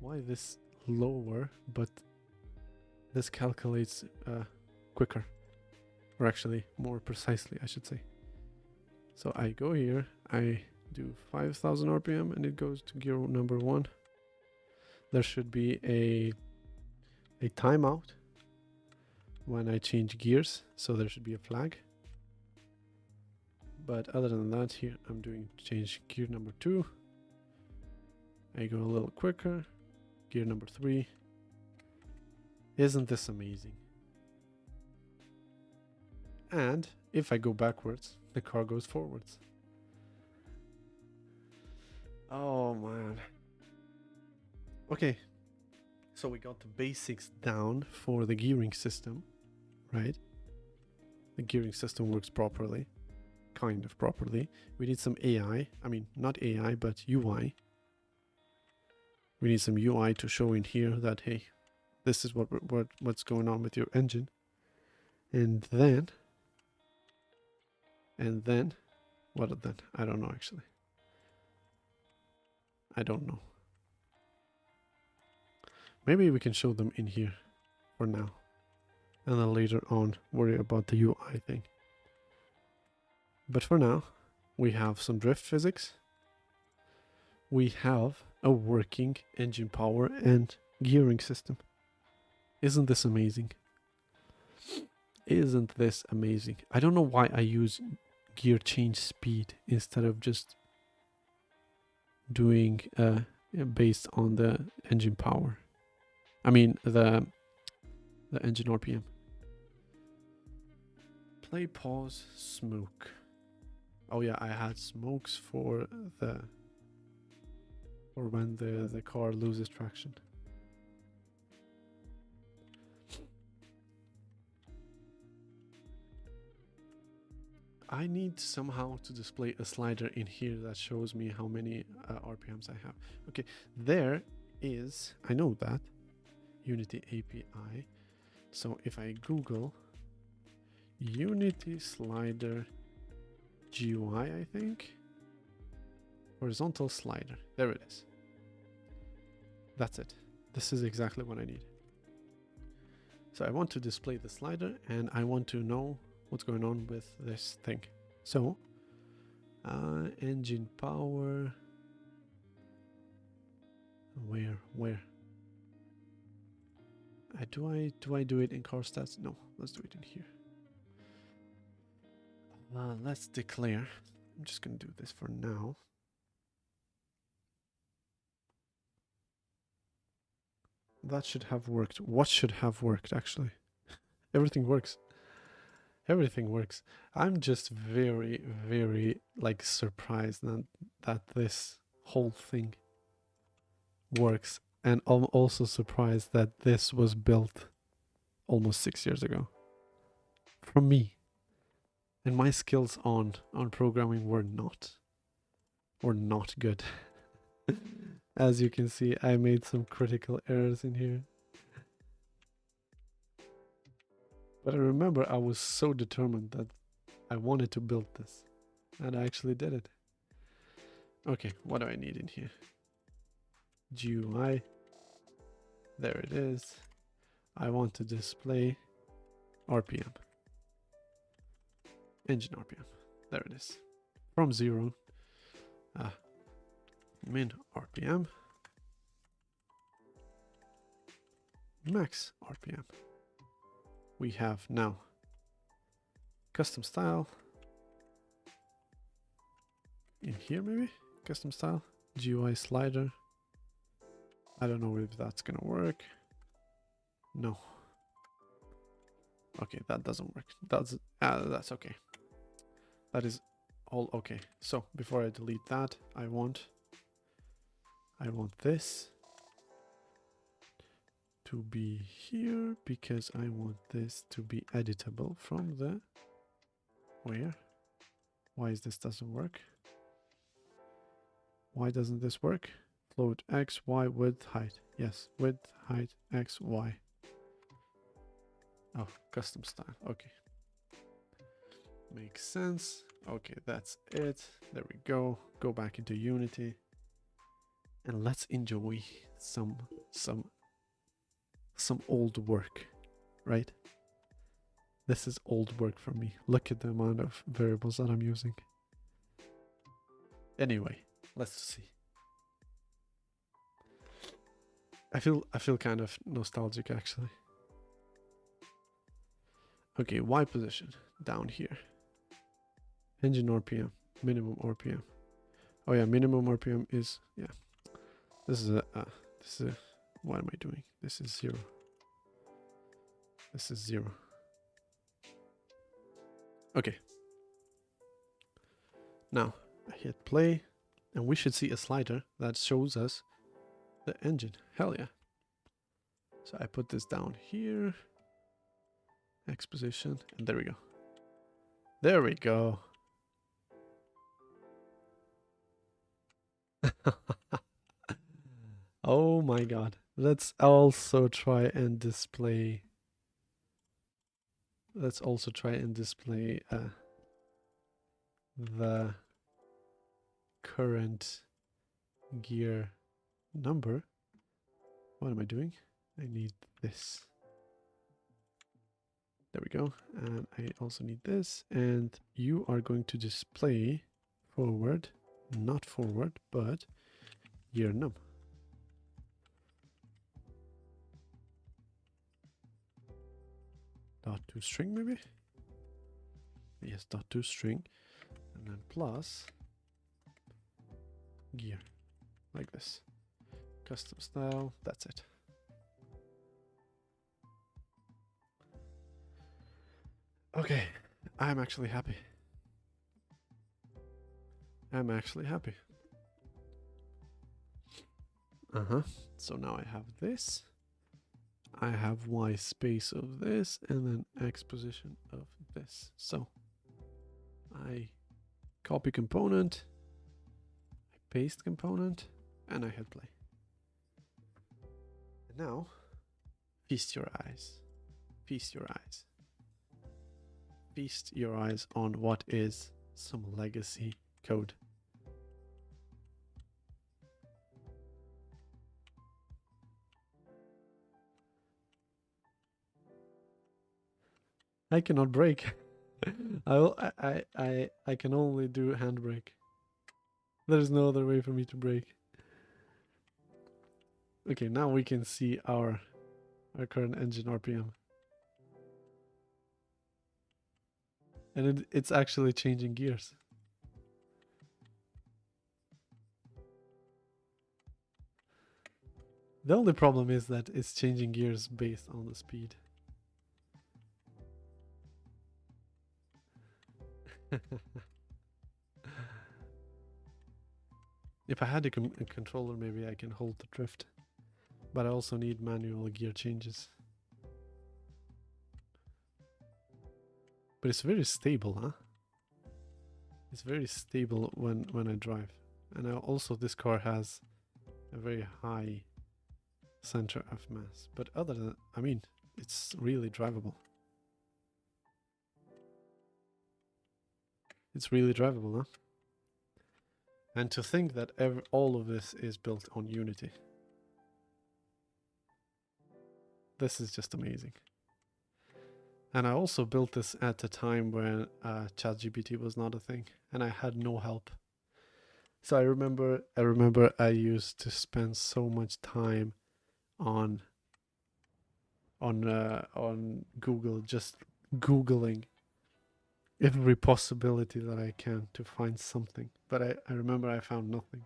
why this lower, but this calculates quicker, or actually more precisely, I should say. So I go here, I do 5000 RPM, and it goes to gear number 1. There should be a timeout when I change gears, so there should be a flag. But other than that, here I'm doing change gear number 2. I go a little quicker, gear number 3. Isn't this amazing? And if I go backwards, the car goes forwards. Oh man. Okay. So we got the basics down for the gearing system, right? The gearing system works properly. Kind of properly. We need some AI. I mean, not AI, but UI. We need some UI to show in here that, hey, this is what's going on with your engine. And then, what then? I don't know actually. I don't know. Maybe we can show them in here for now. And then later on worry about the UI thing. But for now, we have some drift physics. We have a working engine power and gearing system. Isn't this amazing? Isn't this amazing? I don't know why I use gear change speed instead of just doing based on the engine power. I mean the engine RPM. Play, pause, smoke. Oh yeah, I had smokes for when the car loses traction. I need somehow to display a slider in here that shows me how many RPMs I have. Okay, there is, I know that, Unity API. So if I Google Unity slider GUI, I think, horizontal slider, there it is. That's it. This is exactly what I need. So I want to display the slider and I want to know what's going on with this thing. So engine power, where do I do it in car stats? No, let's do it in here. Let's declare. I'm just gonna do this for now. That should have worked. What should have worked actually? Everything works. Everything works. I'm just very, very like surprised that this whole thing works. And I'm also surprised that this was built almost 6 years ago. From me. And my skills on programming were not good. As you can see, I made some critical errors in here. But I remember I was so determined that I wanted to build this. And I actually did it. Okay, what do I need in here? GUI. There it is. I want to display RPM. Engine RPM. There it is. From 0. Min RPM. Max RPM. We have now custom style. In here maybe? Custom style. GUI slider. I don't know if that's gonna work. No. Okay, that doesn't work. That's okay. That is all okay. So before I delete that, I want this to be here because I want this to be editable from the where? Why is this doesn't work? Why doesn't this work? Float X, Y, width, height. Yes, width, height, X, Y. Oh, custom style. Okay. Makes sense. Okay, that's it. There we go. Go back into Unity. And let's enjoy some old work, right? This is old work for me. Look at the amount of variables that I'm using. Anyway, let's see. I feel kind of nostalgic actually. Okay, Y position down here. Engine RPM, minimum RPM. Oh yeah, minimum RPM is, yeah. This is what am I doing? This is 0. This is 0. Okay. Now I hit play and we should see a slider that shows us the engine. Hell yeah. So I put this down here, X position, and there we go. There we go. Oh my god. Let's also try and display. Let's also try and display the current gear number. What am I doing? I need this. There we go. And I also need this. And you are going to display forward, not forward, but gear num. .toString maybe? Yes, .toString. And then plus gear, like this. Custom style, that's it. Okay, I'm actually happy. I'm actually happy. So now I have this. I have Y space of this and then X position of this. So I copy component, I paste component, and I hit play. And now, feast your eyes. Feast your eyes. Feast your eyes on what is some legacy code. I cannot brake. I can only do handbrake. There's no other way for me to brake. Okay, now we can see our current engine RPM. And it's actually changing gears. The only problem is that it's changing gears based on the speed. If I had a controller, maybe I can hold the drift. But I also need manual gear changes. But it's very stable, huh? It's very stable when I drive. And also this car has a very high center of mass. But other than, I mean, it's really drivable. It's really drivable, huh? And to think that all of this is built on Unity. This is just amazing. And I also built this at a time when ChatGPT was not a thing, and I had no help. So I remember I used to spend so much time on Google, just Googling every possibility that I can to find something. But I remember I found nothing.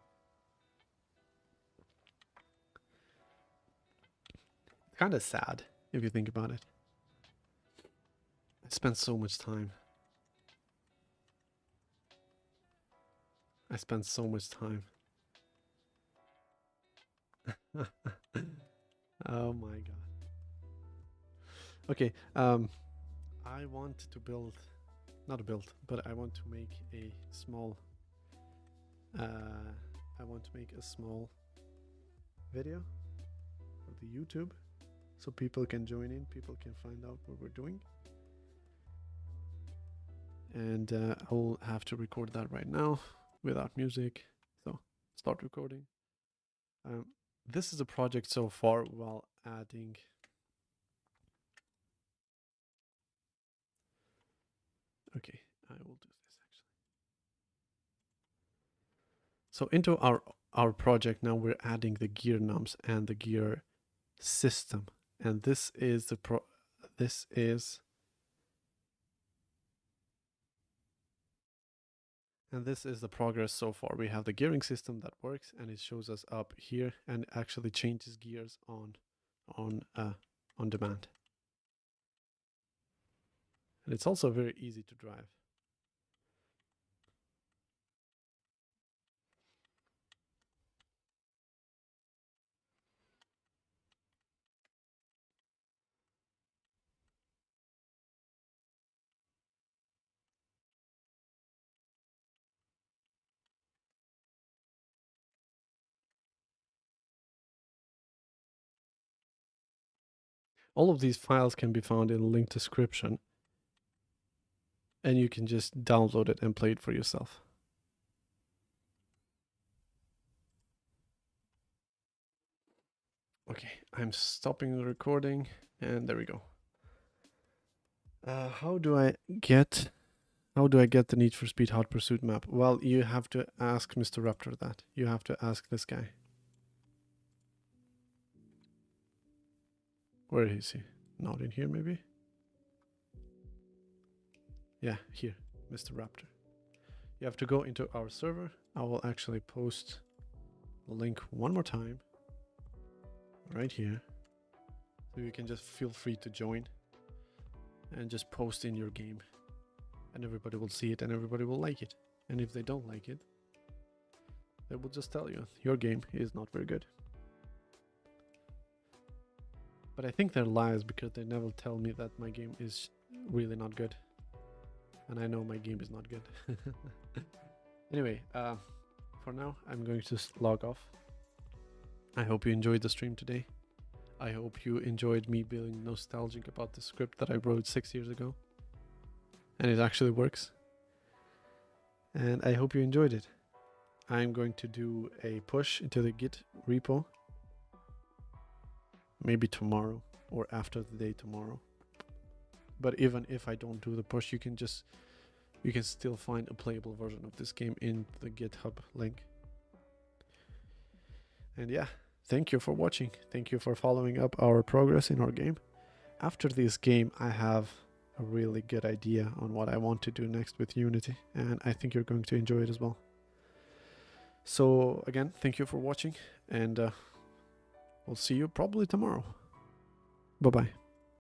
Kind of sad if you think about it. I spent so much time. I spent so much time. Oh my god. Okay, I want to build, not build, but I want to make a small, video of the YouTube, so people can join in, people can find out what we're doing. And I'll have to record that right now without music. So start recording. This is a project so far while adding. Okay, I will do this actually. So into our project now we're adding the gear nums and the gear system, and this is the progress so far. We have the gearing system that works, and it shows us up here and actually changes gears on demand. And it's also very easy to drive. All of these files can be found in the link description, and you can just download it and play it for yourself. Okay, I'm stopping the recording, and there we go. How do I get the Need for Speed Hot Pursuit map? Well, you have to ask Mr. Raptor that. You have to ask this guy. Where is he? Not in here, maybe? Yeah, here, Mr. Raptor. You have to go into our server. I will actually post the link one more time. Right here. So you can just feel free to join. And just post in your game. And everybody will see it and everybody will like it. And if they don't like it, they will just tell you, your game is not very good. But I think they're lies because they never tell me that my game is really not good. And I know my game is not good. Anyway, for now, I'm going to log off. I hope you enjoyed the stream today. I hope you enjoyed me being nostalgic about the script that I wrote 6 years ago. And it actually works. And I hope you enjoyed it. I'm going to do a push into the Git repo. Maybe tomorrow or after the day tomorrow. But even if I don't do the push, you can still find a playable version of this game in the GitHub link. And yeah, thank you for watching. Thank you for following up our progress in our game. After this game, I have a really good idea on what I want to do next with Unity, and I think you're going to enjoy it as well. So again, thank you for watching, and we'll see you probably tomorrow. Bye-bye.